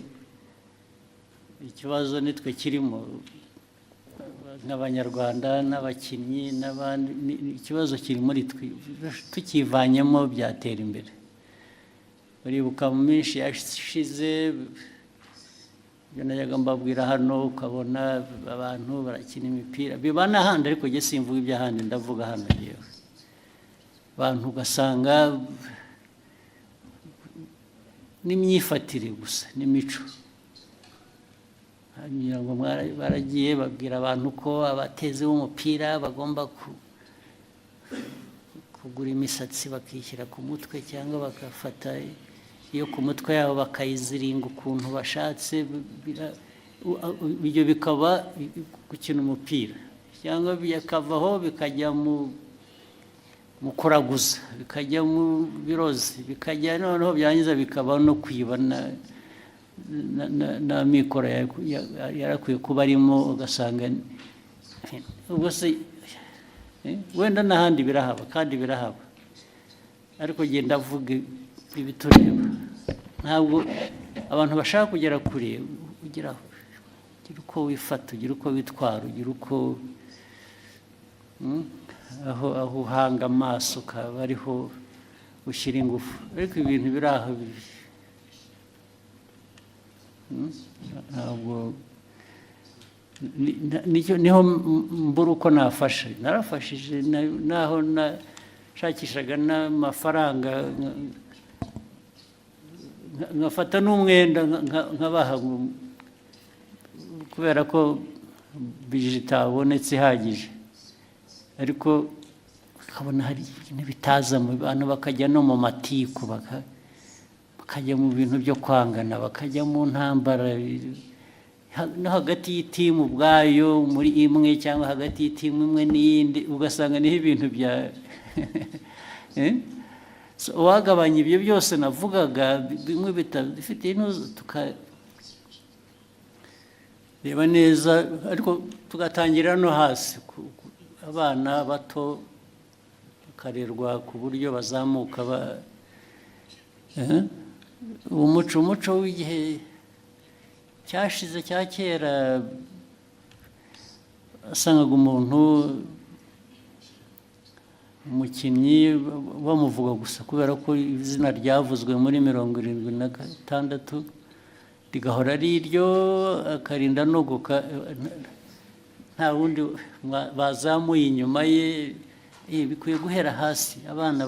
ikibazo nitwe kirimo nk'Abanyarwanda n'abakinnyi n'abandi, ikibazo kiri muri twe, tukivanyemo byatera imbere. Uribuka mu minsi yashize ibyo najyaga mbabwira hano, ukabona abantu barakina imipira, biba n'ahandi, ariko njye simvuga iby'ahandi, ndavuga hano yewe. Abantu ugasanga n'imyifatire gusa n'imico, hanyuma ngo baragiye babwira abantu ko abatezi b'umupira bagomba kugura imisatsi bakishyira ku mutwe, cyangwa bagafata iyo ku mutwe yabo bakayiziringa ukuntu bashatse. Ibyo bikaba gukina umupira, cyangwa bikavaho bikajya mu kuraguza, bikajya mu birozi, bikajya noneho byangiza bikaba no kwiba na mikoro yarakwiye kuba arimo, ugasanga ubwo se wenda n'ahandi birahaba, kandi birahaba, ariko genda avuga ibitureba. Ntabwo abantu bashaka kugera kure, ugira uko wifata, ugira uko witwara, ugira uko aho uhanga amaso ukaba ariho ushyira ingufu. Ariko ibintu biri aho ntabwo niho mbura uko nafasha, narafashije naho nashakishaga n'amafaranga nkafata n'umwenda nkabaha kubera ko bije itabonetse ihagije, ariko ukabona hari ibintu bitaza mu bantu, bakajya no mu matiku, bakajya mu bintu byo kwangana, bakajya mu ntambara no hagati y'itimu ubwayo muri imwe cyangwa hagati y'itimu imwe n'iyindi, ugasanga niho ibintu bya uwagabanya ibyo byose navugaga bimwe bifite inuzu, tukareba neza, ariko tugatangira no hasi, abana bato bakarerwa ku buryo bazamuka umuco w'igihe cyashize cya kera, wasangaga umuntu umukinnyi bamuvuga gusa kubera ko izina ryavuzwe muri 76 rigahora ari iryo, akarinda nogoka, nta wundi bazamuye inyuma ye. Bikwiye guhera hasi, abana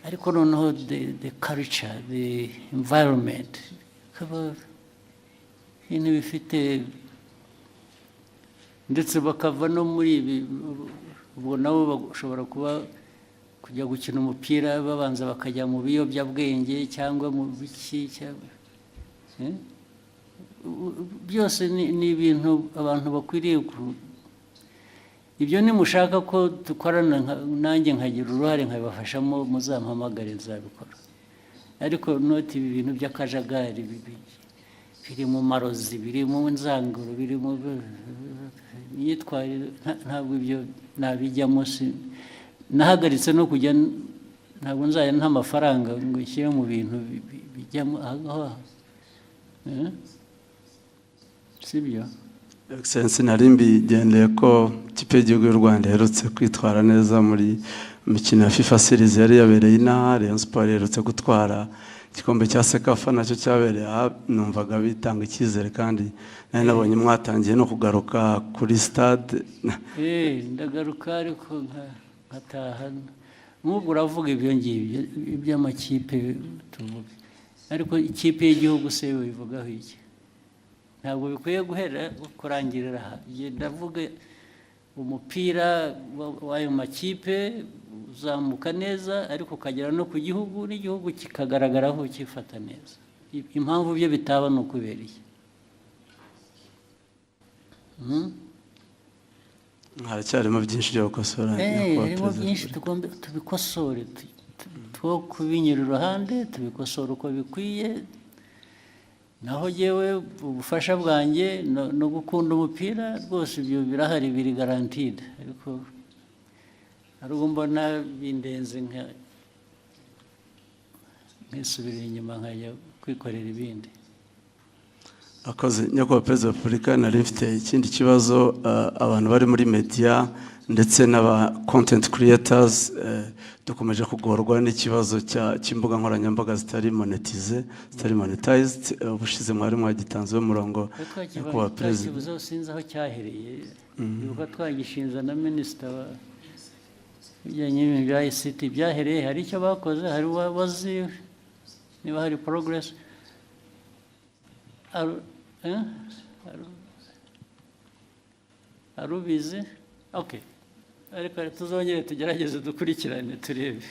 ariko noneho the culture, the environment, kaba ibintu bifite, ndetse bakava no muri ibi, ubwo nabo bashobora kujya gukina umupira babanza bakajya mu biyobyabwenge cyangwa mu biki, byose ni ibintu abantu bakwiriye ibyo nimushaka ko dukorana nanjye nkagira uruhare nkabibafashamo, muzampamagare nzabikora, ariko noti ibi bintu by'akajagari biri mu marozi, biri mu nzanguro, biri mu myitwarire, ntabwo ibyo nabijyamo. Nahagaritse no kujya, ntabwo nzajya nta mafaranga ngo nshyire mu bintu bijyamo aho, sibyo? Excellency, nari mbigendeye ko ikipe y'igihugu y'u Rwanda iherutse kwitwara neza muri mikino ya FIFA series yari yabereye inaha. Rayon Sport iherutse gutwara igikombe cya Sekafa nacyo cyabereye aha, numvaga bitanga icyizere, kandi nari nabonye mwatangiye no kugaruka kuri stade. Ndagaruka ariko nkataha, nk'ubwo uravuga ibyo ngibyo iby'amakipe tuvuga, ariko ikipe y'igihugu se bivugaho iki? Ntabwo bikwiye kurangirira aha. Ndavuga umupira w'ayo makipe uzamuka neza, ariko ukagera no ku gihugu, n'igihugu kikagaragaraho cyifata neza. Impamvu byo bitaba ni ukubera iki? Haracyarimo byinshi byo gukosora. Harimo byinshi tubikosore, two kubinyura iruhande, tubikosora uko bikwiye. Naho yewe ubufasha bwanjye no gukunda umupira rwose, ibyo birahari, biri garantide, ariko hari ubwo mbona bindenze nkisubira inyuma nkajya kwikorera ibindi. Akoze nyakubahwa Perezida wa Repubulika, nari mfite ikindi kibazo. Abantu bari muri media ndetse n'aba content creators dukomeje kugorwa n'ikibazo cy'imbuga nkoranyambaga zitari monetized. Ubushize mwari mwagitanzeho umurongo nyakubahwa Perezida. Twakibuzeho, sinzi aho cyahereye, ibuka twagishinza na minisita bijyanye n'ibintu bya ICT, byahereye, hari icyo bakoze, hari wazi niba hari progress. Arubizi? Okay. Ariko tuzongere tugerageze dukurikirane turebe.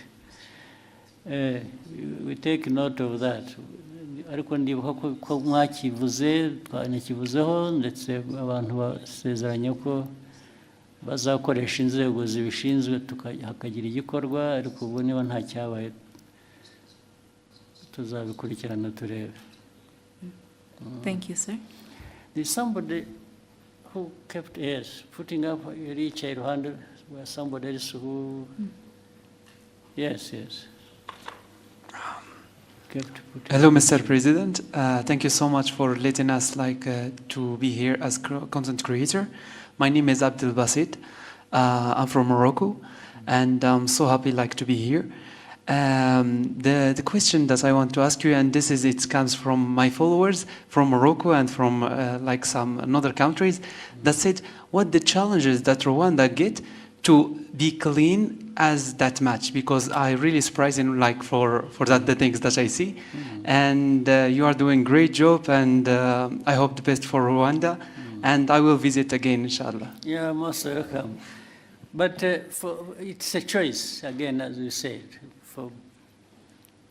We take note of that. Ariko ndibuka ko mwakivuze, twanakivuzeho, ndetse abantu basezeranye ko bazakoresha inzego zibishinzwe hakagira igikorwa, ariko ubu niba nta cyabaye tuzabikurikirana turebe. Thank you, sir. There's somebody who kept putting up each iruhande, where somebody else who yes. Hello, Mr. President. Thank you so much for letting us to be here as content creator. My name is Abdel Basit. I'm from Morocco, and I'm so happy to be here. The question that I want to ask you, and it comes from my followers from Morocco and from like some other countries, that said, what the challenges that Rwanda get to be clean as that much? Because I really surprising like for that the things that I see, and you are doing great job, and I hope the best for Rwanda, and I will visit again, inshallah. Yeah, most welcome. But it's a choice, again, as you said.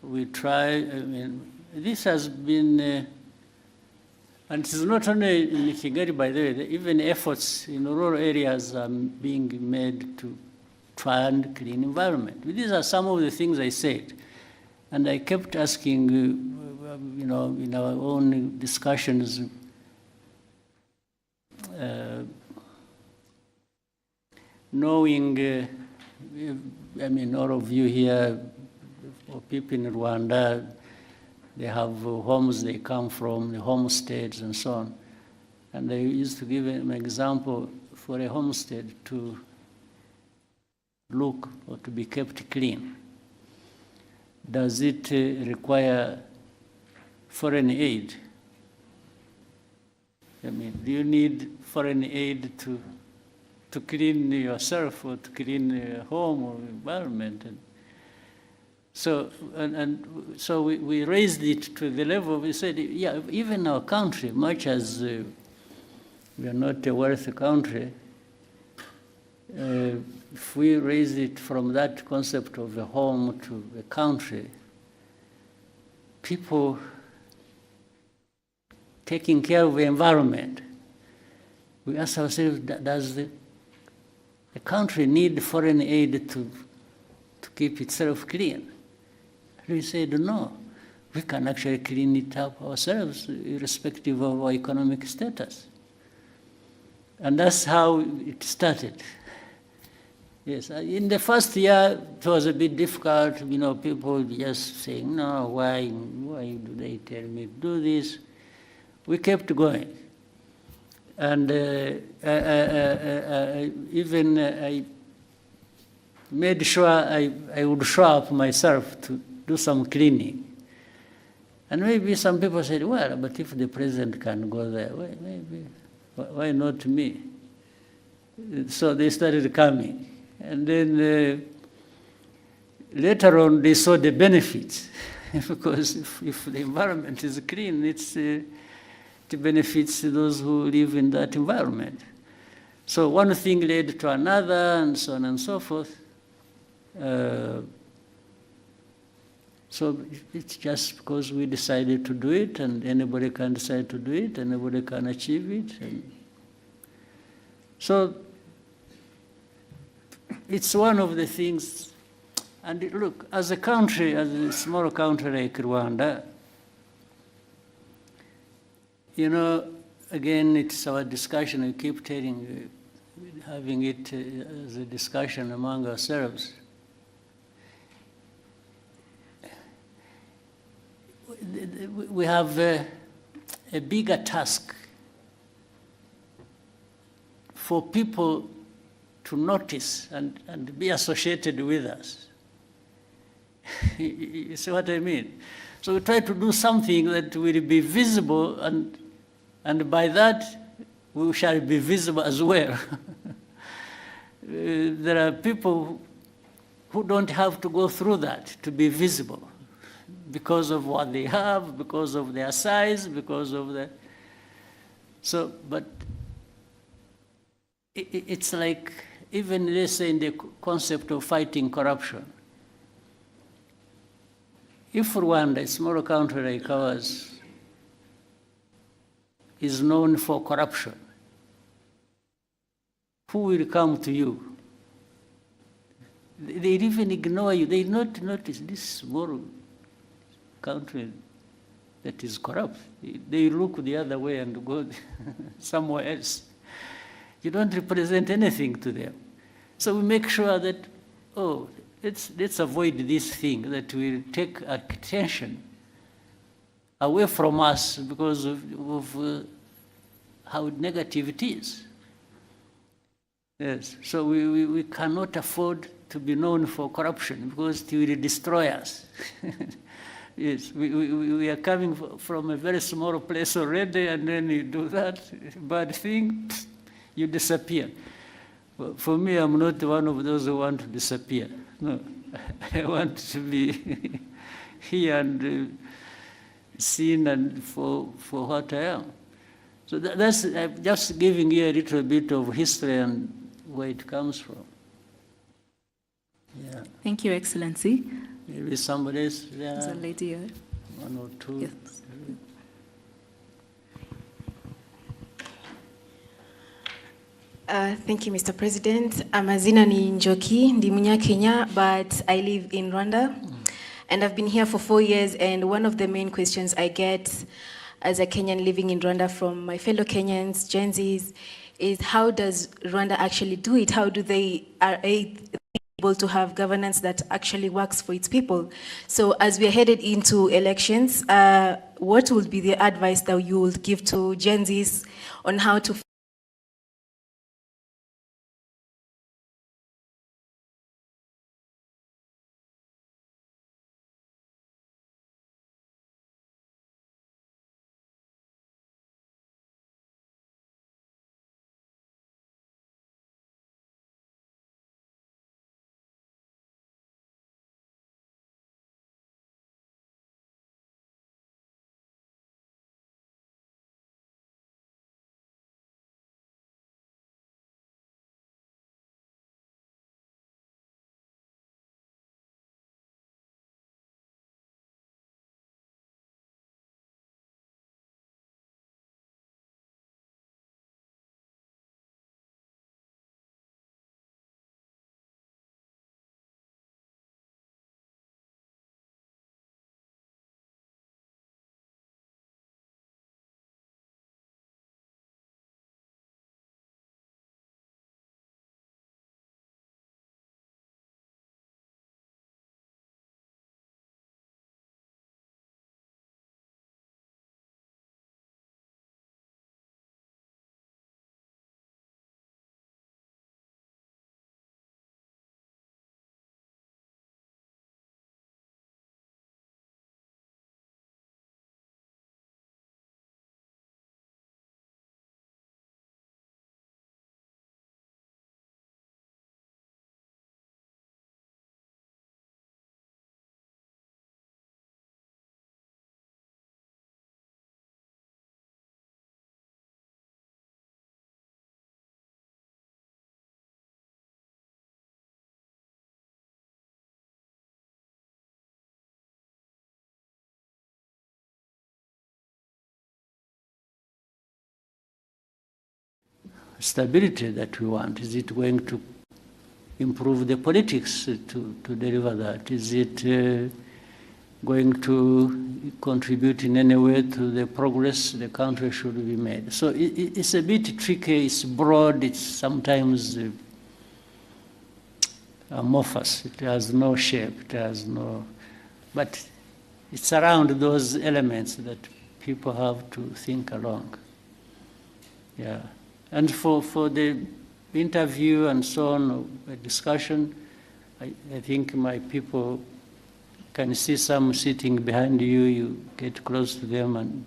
We try, I mean, this has been, and it's not only in Kigali, by the way, even efforts in rural areas are being made to try and clean environment. These are some of the things I said. And I kept asking, you know, in our own discussions, knowing, I mean, all of you here, or people in Rwanda, they have homes they come from, the homesteads and so on. And I used to give an example for a homestead to look or to be kept clean. Does it require foreign aid? I mean, do you need foreign aid to clean yourself or to clean your home or environment? And so we raised it to the level, we said, yeah, even our country, much as we are not a wealthy country, if we raise it from that concept of a home to a country, people taking care of the environment, we ask ourselves, does the country need foreign aid to keep itself clean? And we said, no, we can actually clean it up ourselves, irrespective of our economic status. And that's how it started. Yes, in the first year, it was a bit difficult, you know, people just saying, no, why do they tell me to do this? We kept going. And I made sure I would show up myself to do some cleaning. And maybe some people said, well, but if the president can go there, why not me? So they started coming. And then later on, they saw the benefits. Because if the environment is clean, it benefits those who live in that environment. So one thing led to another, and so on and so forth. So it's just because we decided to do it, and anybody can decide to do it, anybody can achieve it. And so it's one of the things. And look, as a country, as a small country like Rwanda, you know, again, it's our discussion. We keep having it as a discussion among ourselves. We have a bigger task for people to notice and be associated with us. You see what I mean? So we try to do something that will be visible, and by that we shall be visible as well. There are people who don't have to go through that to be visible because of what they have, because of their size, because of the... So, but it's like, even let's say in the concept of fighting corruption, if Rwanda, a small country like ours, is known for corruption, who will come to you? They even ignore you. They not notice this small country that is corrupt. They look the other way and go somewhere else. You don't represent anything to them. So we make sure that, oh, let's avoid this thing that will take attention away from us because of how negative it is. Yes, so we cannot afford to be known for corruption because it will destroy us. Yes, we are coming from a very small place already, and then you do that bad thing, you disappear. For me, I'm not one of those who want to disappear. No, I want to be here and seen and for what I am. So that's I'm just giving you a little bit of history and where it comes from. Yeah. Thank you, Excellency. Maybe somebody else there. There's a lady here. One or two. Yes. Thank you, Mr. President. Amazina ni Njoki, ndi Munya-Kenya, but I live in Rwanda. And I've been here for 4 years, and one of the main questions I get as a Kenyan living in Rwanda from my fellow Kenyans, Gen Zs, is how does Rwanda actually do it? How do they are able to have governance that actually works for its people? So as we are headed into elections, what would be the advice that you would give to Gen Zs on how to stability that we want? Is it going to improve the politics to deliver that? Is it going to contribute in any way to the progress the country should be made? So it's a bit tricky, it's broad, it's sometimes amorphous, it has no shape, it has no, but it's around those elements that people have to think along. Yeah. And for the interview and so on, a discussion, I think my people can see some sitting behind you, you get close to them and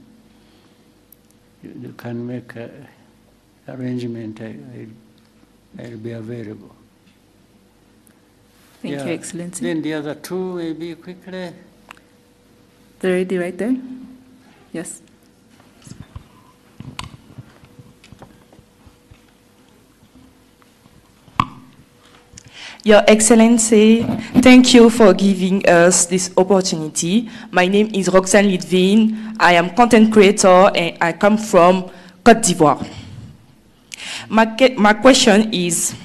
you can make an arrangement. I'll be available. Thank you, Excellency. Then the other two, maybe quickly. The lady right there. Yes. Your Excellency, thank you for giving us this opportunity. My name is Roxane Litvin. I am content creator and I come from Côte d'Ivoire. My question is,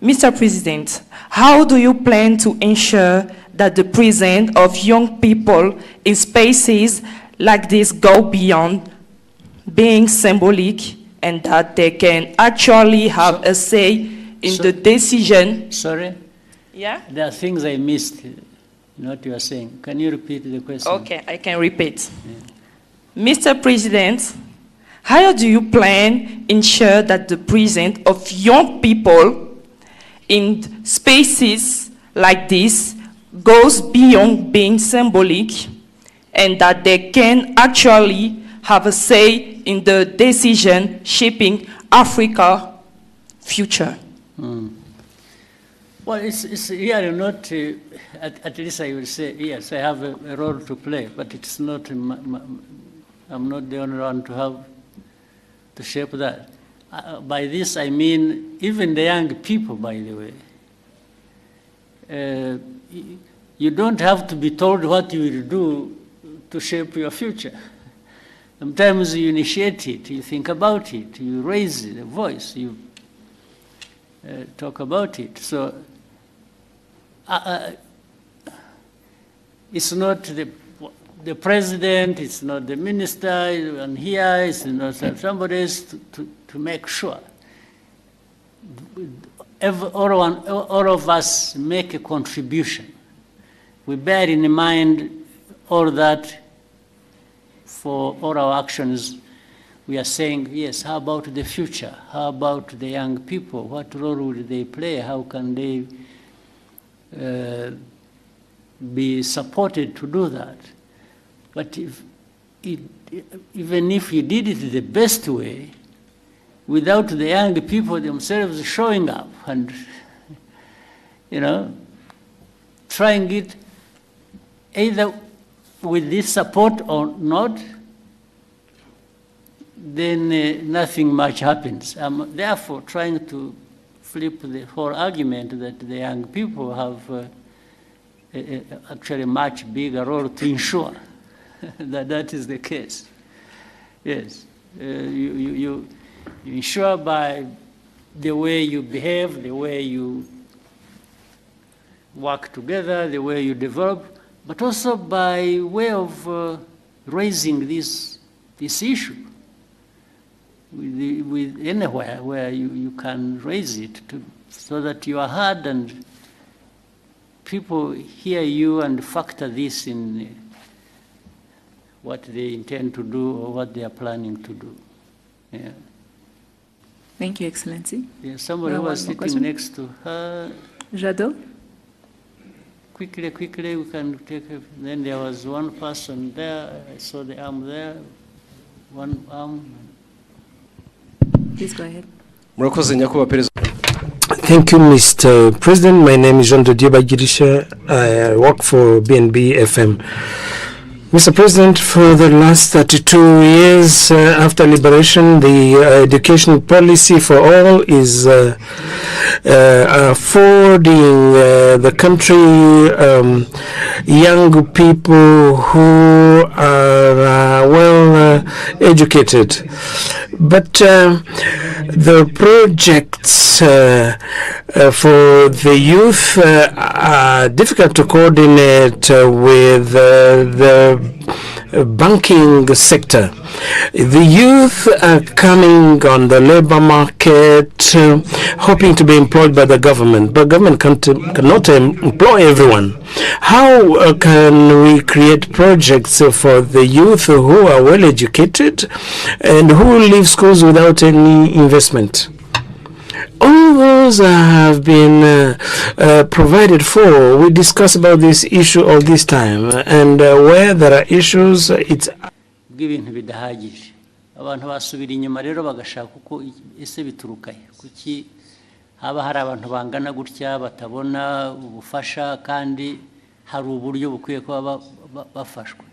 Mr. President, how do you plan to ensure that the presence of young people in spaces like this go beyond being symbolic and that they can actually have a say in the decision? Sorry? Yeah? There are things I missed in what you are saying. Can you repeat the question? Okay, I can repeat. Yeah. Mr. President, how do you plan ensure that the presence of young people in spaces like this goes beyond being symbolic, and that they can actually have a say in the decision shaping Africa's future. Well, it's really not, at least I will say, yes, I have a role to play, but it's not, I'm not the only one to have to shape that. By this, I mean, even the young people, by the way. You don't have to be told what you will do to shape your future. Sometimes you initiate it, you think about it, you raise the voice, you talk about it. So it's not the president, it's not the minister, and here it's not somebody else to make sure. All of us make a contribution. We bear in mind all that for all our actions. We are saying, yes, how about the future? How about the young people? What role will they play? How can they be supported to do that? But even if you did it the best way, without the young people themselves showing up and, trying it either with this support or not, then nothing much happens. I'm therefore trying to flip the whole argument that the young people have actually a much bigger role to ensure that is the case. Yes, you ensure by the way you behave, the way you work together, the way you develop, but also by way of raising this issue with anywhere where you can raise it so that you are heard and people hear you and factor this in what they intend to do or what they are planning to do. Yeah. Thank you, Excellency. Yeah, somebody who was sitting next to her. Jadot? Quickly, we can take it. Then there was one person there. I saw the arm there. One arm. Please go ahead. Thank you, Mr. President. My name is Jean de Dieu Bagirisha. I work for BNB FM. Mr. President, for the last 32 years after liberation, the education policy for all is affording the country young people who are well educated. But the projects for the youth are difficult to coordinate with the banking sector. The youth are coming on the labor market hoping to be employed by the government, but government cannot employ everyone. How can we create projects for the youth who are well educated and who leave schools without any investment? All those have been provided for. We discuss about this issue all this time, and where there are issues, it's bw'ibintu bidahagije. Abantu basubira inyuma rero bagashaka uko ese biturukaye. Kuki haba hari abantu bangana gutya batabona ubufasha kandi hari uburyo bukwiye kuba bafashwa.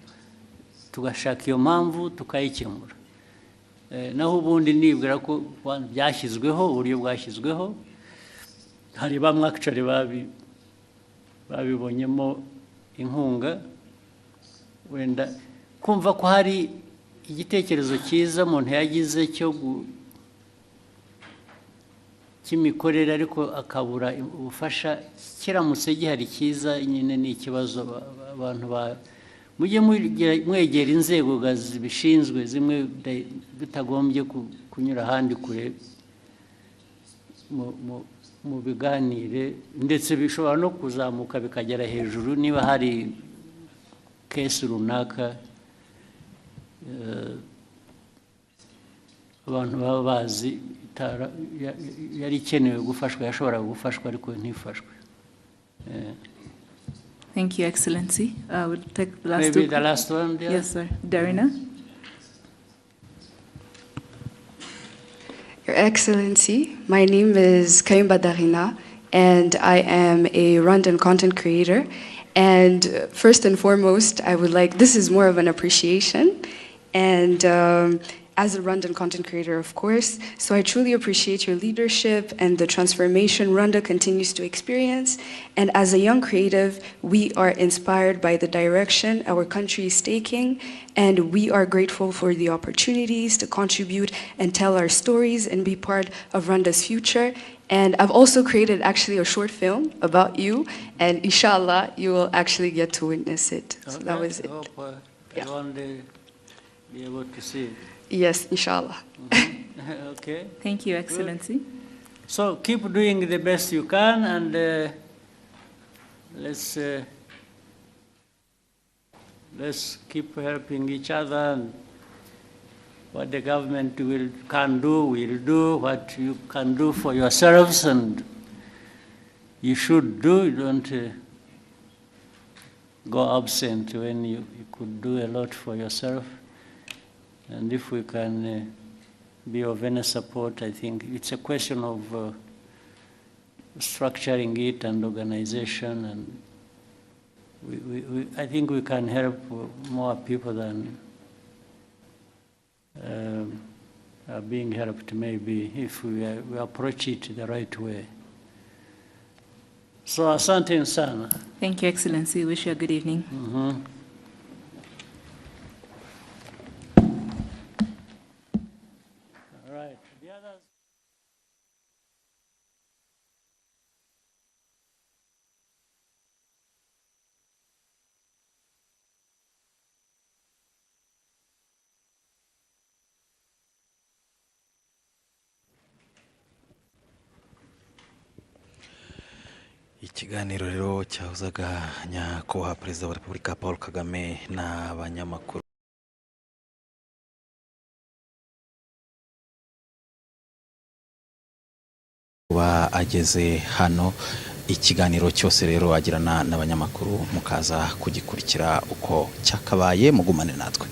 Tugashaka iyo mpamvu tukayikemura. Naho ubundi nibwira ko byashyizweho uburyo bwashyizweho hari bamwe actually babibonyemo inkunga wenda kumva ko hari igitekerezo cyiza umuntu yagize cy'imikorere ariko akabura ubufasha kiramutse gihari cyiza nyine ni ikibazo abantu mujye mwegera inzego zibishinzwe zimwe bitagombye kunyura ahandi kure mu biganire ndetse bishobora no kuzamuka bikagera hejuru niba hari kesi runaka abantu baba bazi yari ikenewe gufashwa, yashoboraga gufashwa ariko ntifashwe. Thank you, Excellency. We'll take the last Maybe the last one, dear? Yes, sir. Darina? Your Excellency, my name is Kaimba Darina, and I am a Rwandan content creator. And first and foremost, this is more of an appreciation. And as a Rwandan content creator, of course, so I truly appreciate your leadership and the transformation Rwanda continues to experience. And as a young creative, we are inspired by the direction our country is taking, and we are grateful for the opportunities to contribute and tell our stories and be part of Rwanda's future. And I've also created actually a short film about you, and inshallah, you will actually get to witness it. So Okay. that was it. I hope I one day be able to see it. Yes, inshallah. Okay. Thank you, Excellency. So keep doing the best you can, and let's keep helping each other. And what the government can do, will do. What you can do for yourselves, and you should do. You don't go absent when you could do a lot for yourself. And if we can be of any support, I think it's a question of structuring it and organization, and I think we can help more people than are being helped, maybe, if we approach it the right way. So asante sana. Thank you, Excellency. Wish you a good evening. All right. The others. Ikiganiro rero cyahuzaga nyakubahwa Perezida wa Repubulika Paul Kagame n'abanyamakuru ageze hano. Ikiganiro cyose rero agirana n'abanyamakuru, mukaza kugikurikira uko cyakabaye. Mugumane natwe.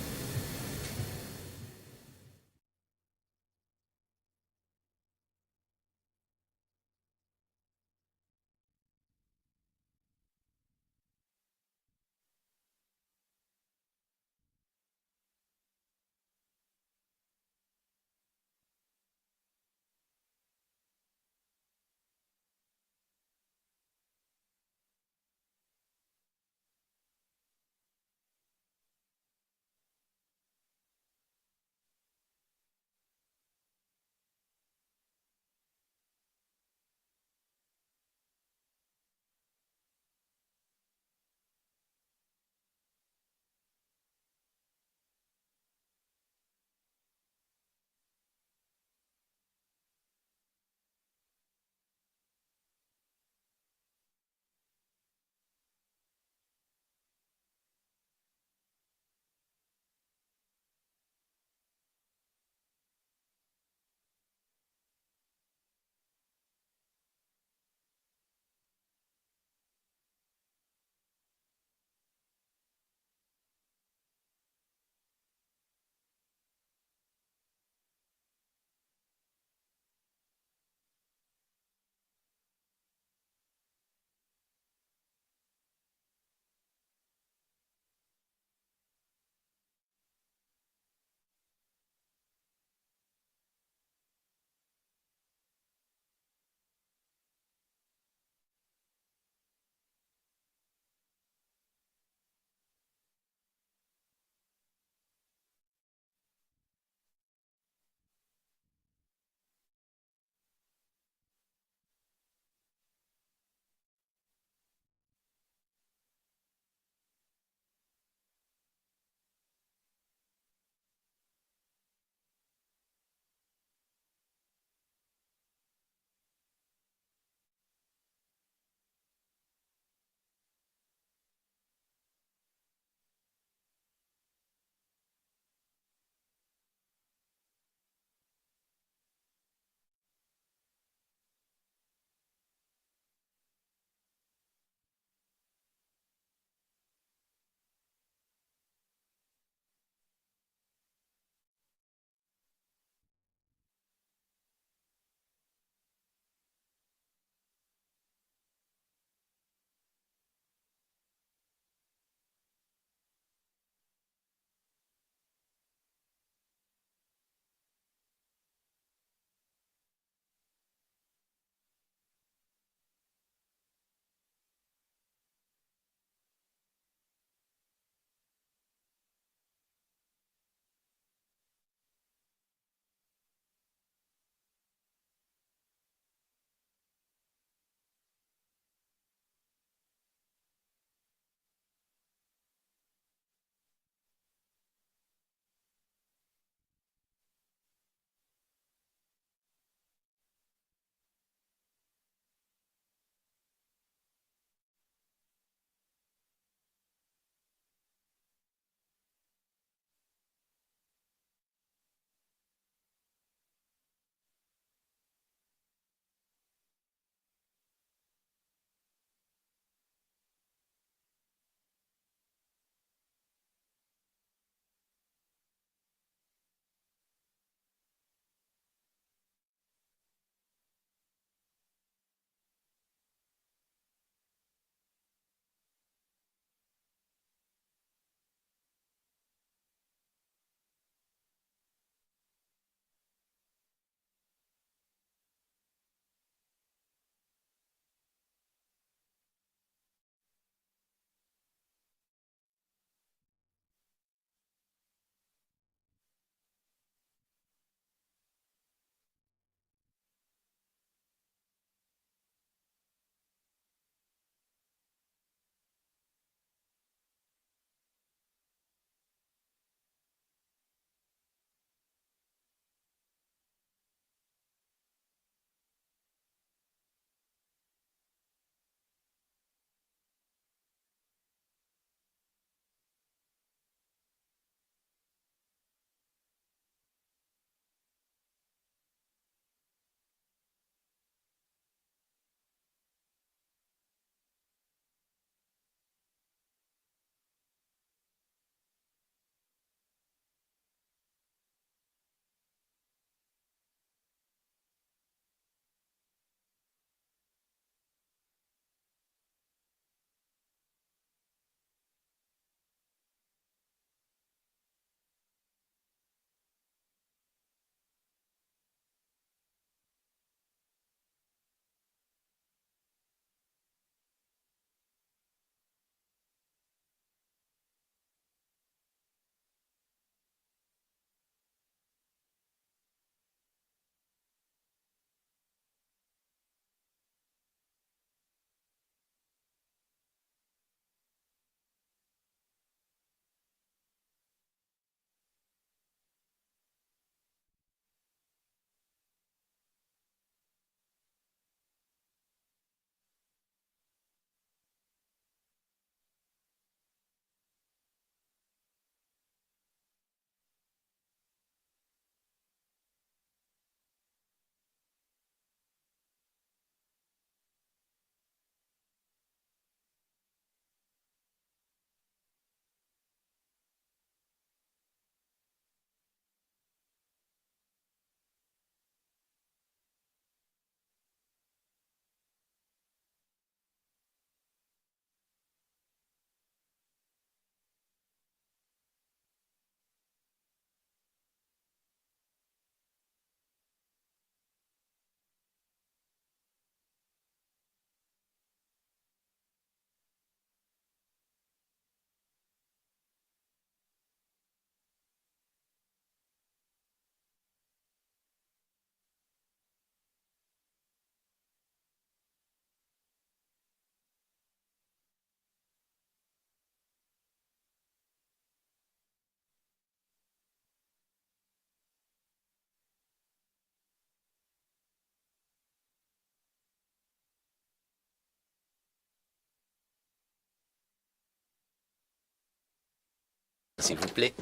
S'il vous plaît.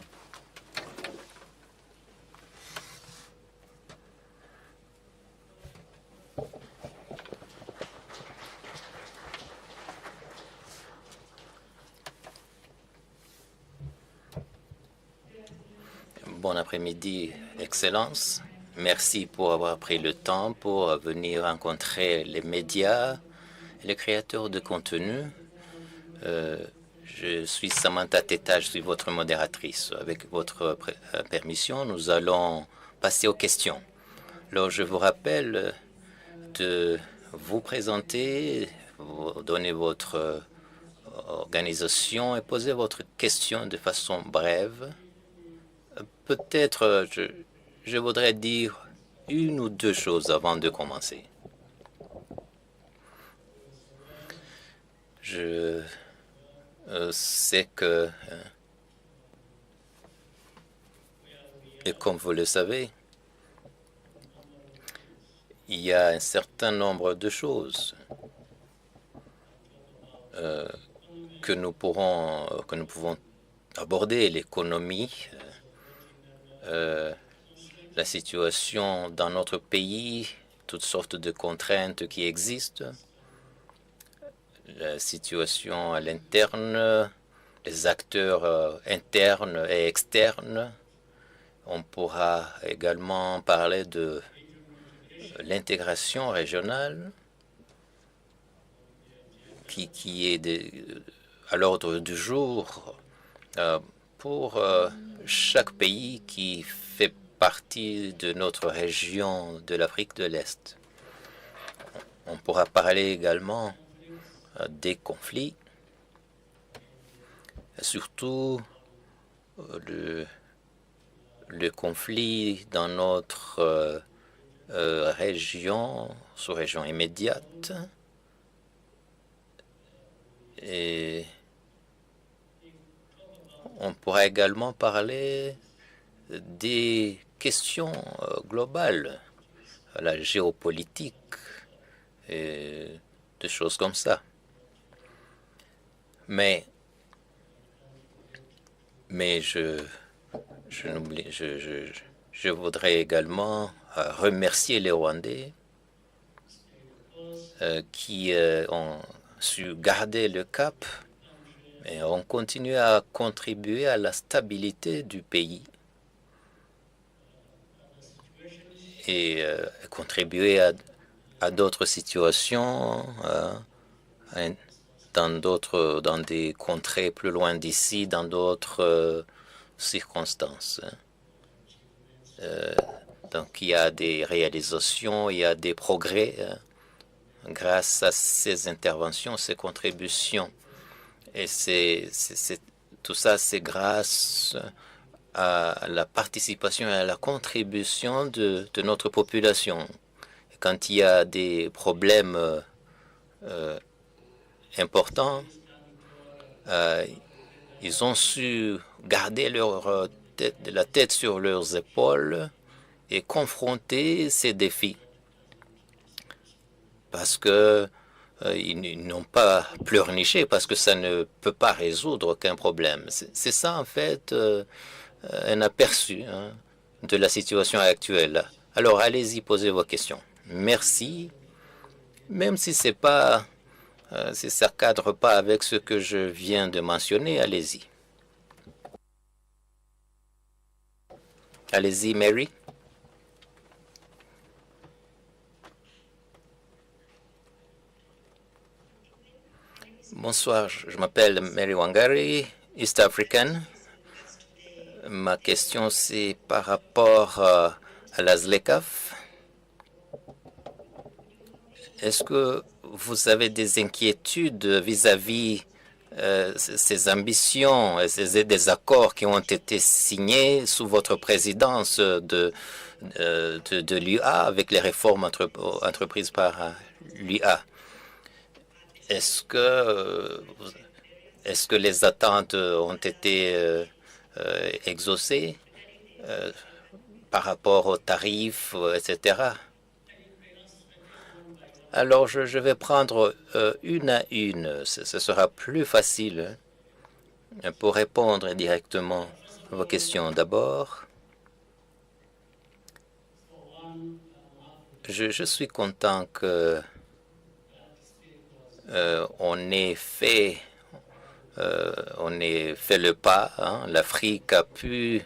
Bon après-midi, Excellence. Merci pour avoir pris le temps pour venir rencontrer les médias et les créateurs de contenu. Je suis Samantha Teta, je suis votre modératrice. Avec votre permission, nous allons passer aux questions. Alors, je vous rappelle de vous présenter, donner votre organisation et poser votre question de façon brève. Peut-être, je voudrais dire une ou deux choses avant de commencer. Je sais que, et comme vous le savez, il y a un certain nombre de choses que nous pouvons aborder, l'économie, la situation dans notre pays, toutes sortes de contraintes qui existent, la situation à l'interne, les acteurs internes et externes. On pourra également parler de l'intégration régionale qui est à l'ordre du jour pour chaque pays qui fait partie de notre région de l'Afrique de l'Est. On pourra parler également des conflits, surtout le conflit dans notre région, sous-région immédiate, et on pourra également parler des questions globales, la géopolitique et des choses comme ça. Mais je voudrais également remercier les Rwandais qui ont su garder le cap et ont continué à contribuer à la stabilité du pays et contribuer à d'autres situations dans des contrées plus loin d'ici, dans d'autres circonstances. Donc il y a des réalisations, il y a des progrès grâce à ces interventions, ces contributions. Et tout ça, c'est grâce à la participation et à la contribution de notre population. Et quand il y a des problèmes importants, ils ont su garder la tête sur leurs épaules et confronter ces défis. Parce que ils n'ont pas pleurniché, parce que ça ne peut pas résoudre aucun problème. C'est ça, en fait, un aperçu de la situation actuelle. Alors, allez-y, posez vos questions. Merci. Même si c'est pas, si ça ne cadre pas avec ce que je viens de mentionner, allez-y. Allez-y, Mary. Bonsoir, je m'appelle Mary Wangari, East African. Ma question, c'est par rapport à la ZLECAf. Est-ce que vous avez des inquiétudes vis-à-vis ces ambitions et des accords qui ont été signés sous votre présidence de l'UA avec les réformes entreprises par l'UA? Est-ce que les attentes ont été exaucées par rapport aux tarifs, etc.? Alors, je vais prendre une à une. Ce sera plus facile Pour répondre directement à vos questions, d'abord, je suis content que on ait fait le pas. Hein. L'Afrique a pu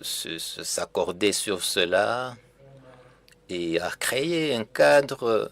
s'accorder sur cela et a créé un cadre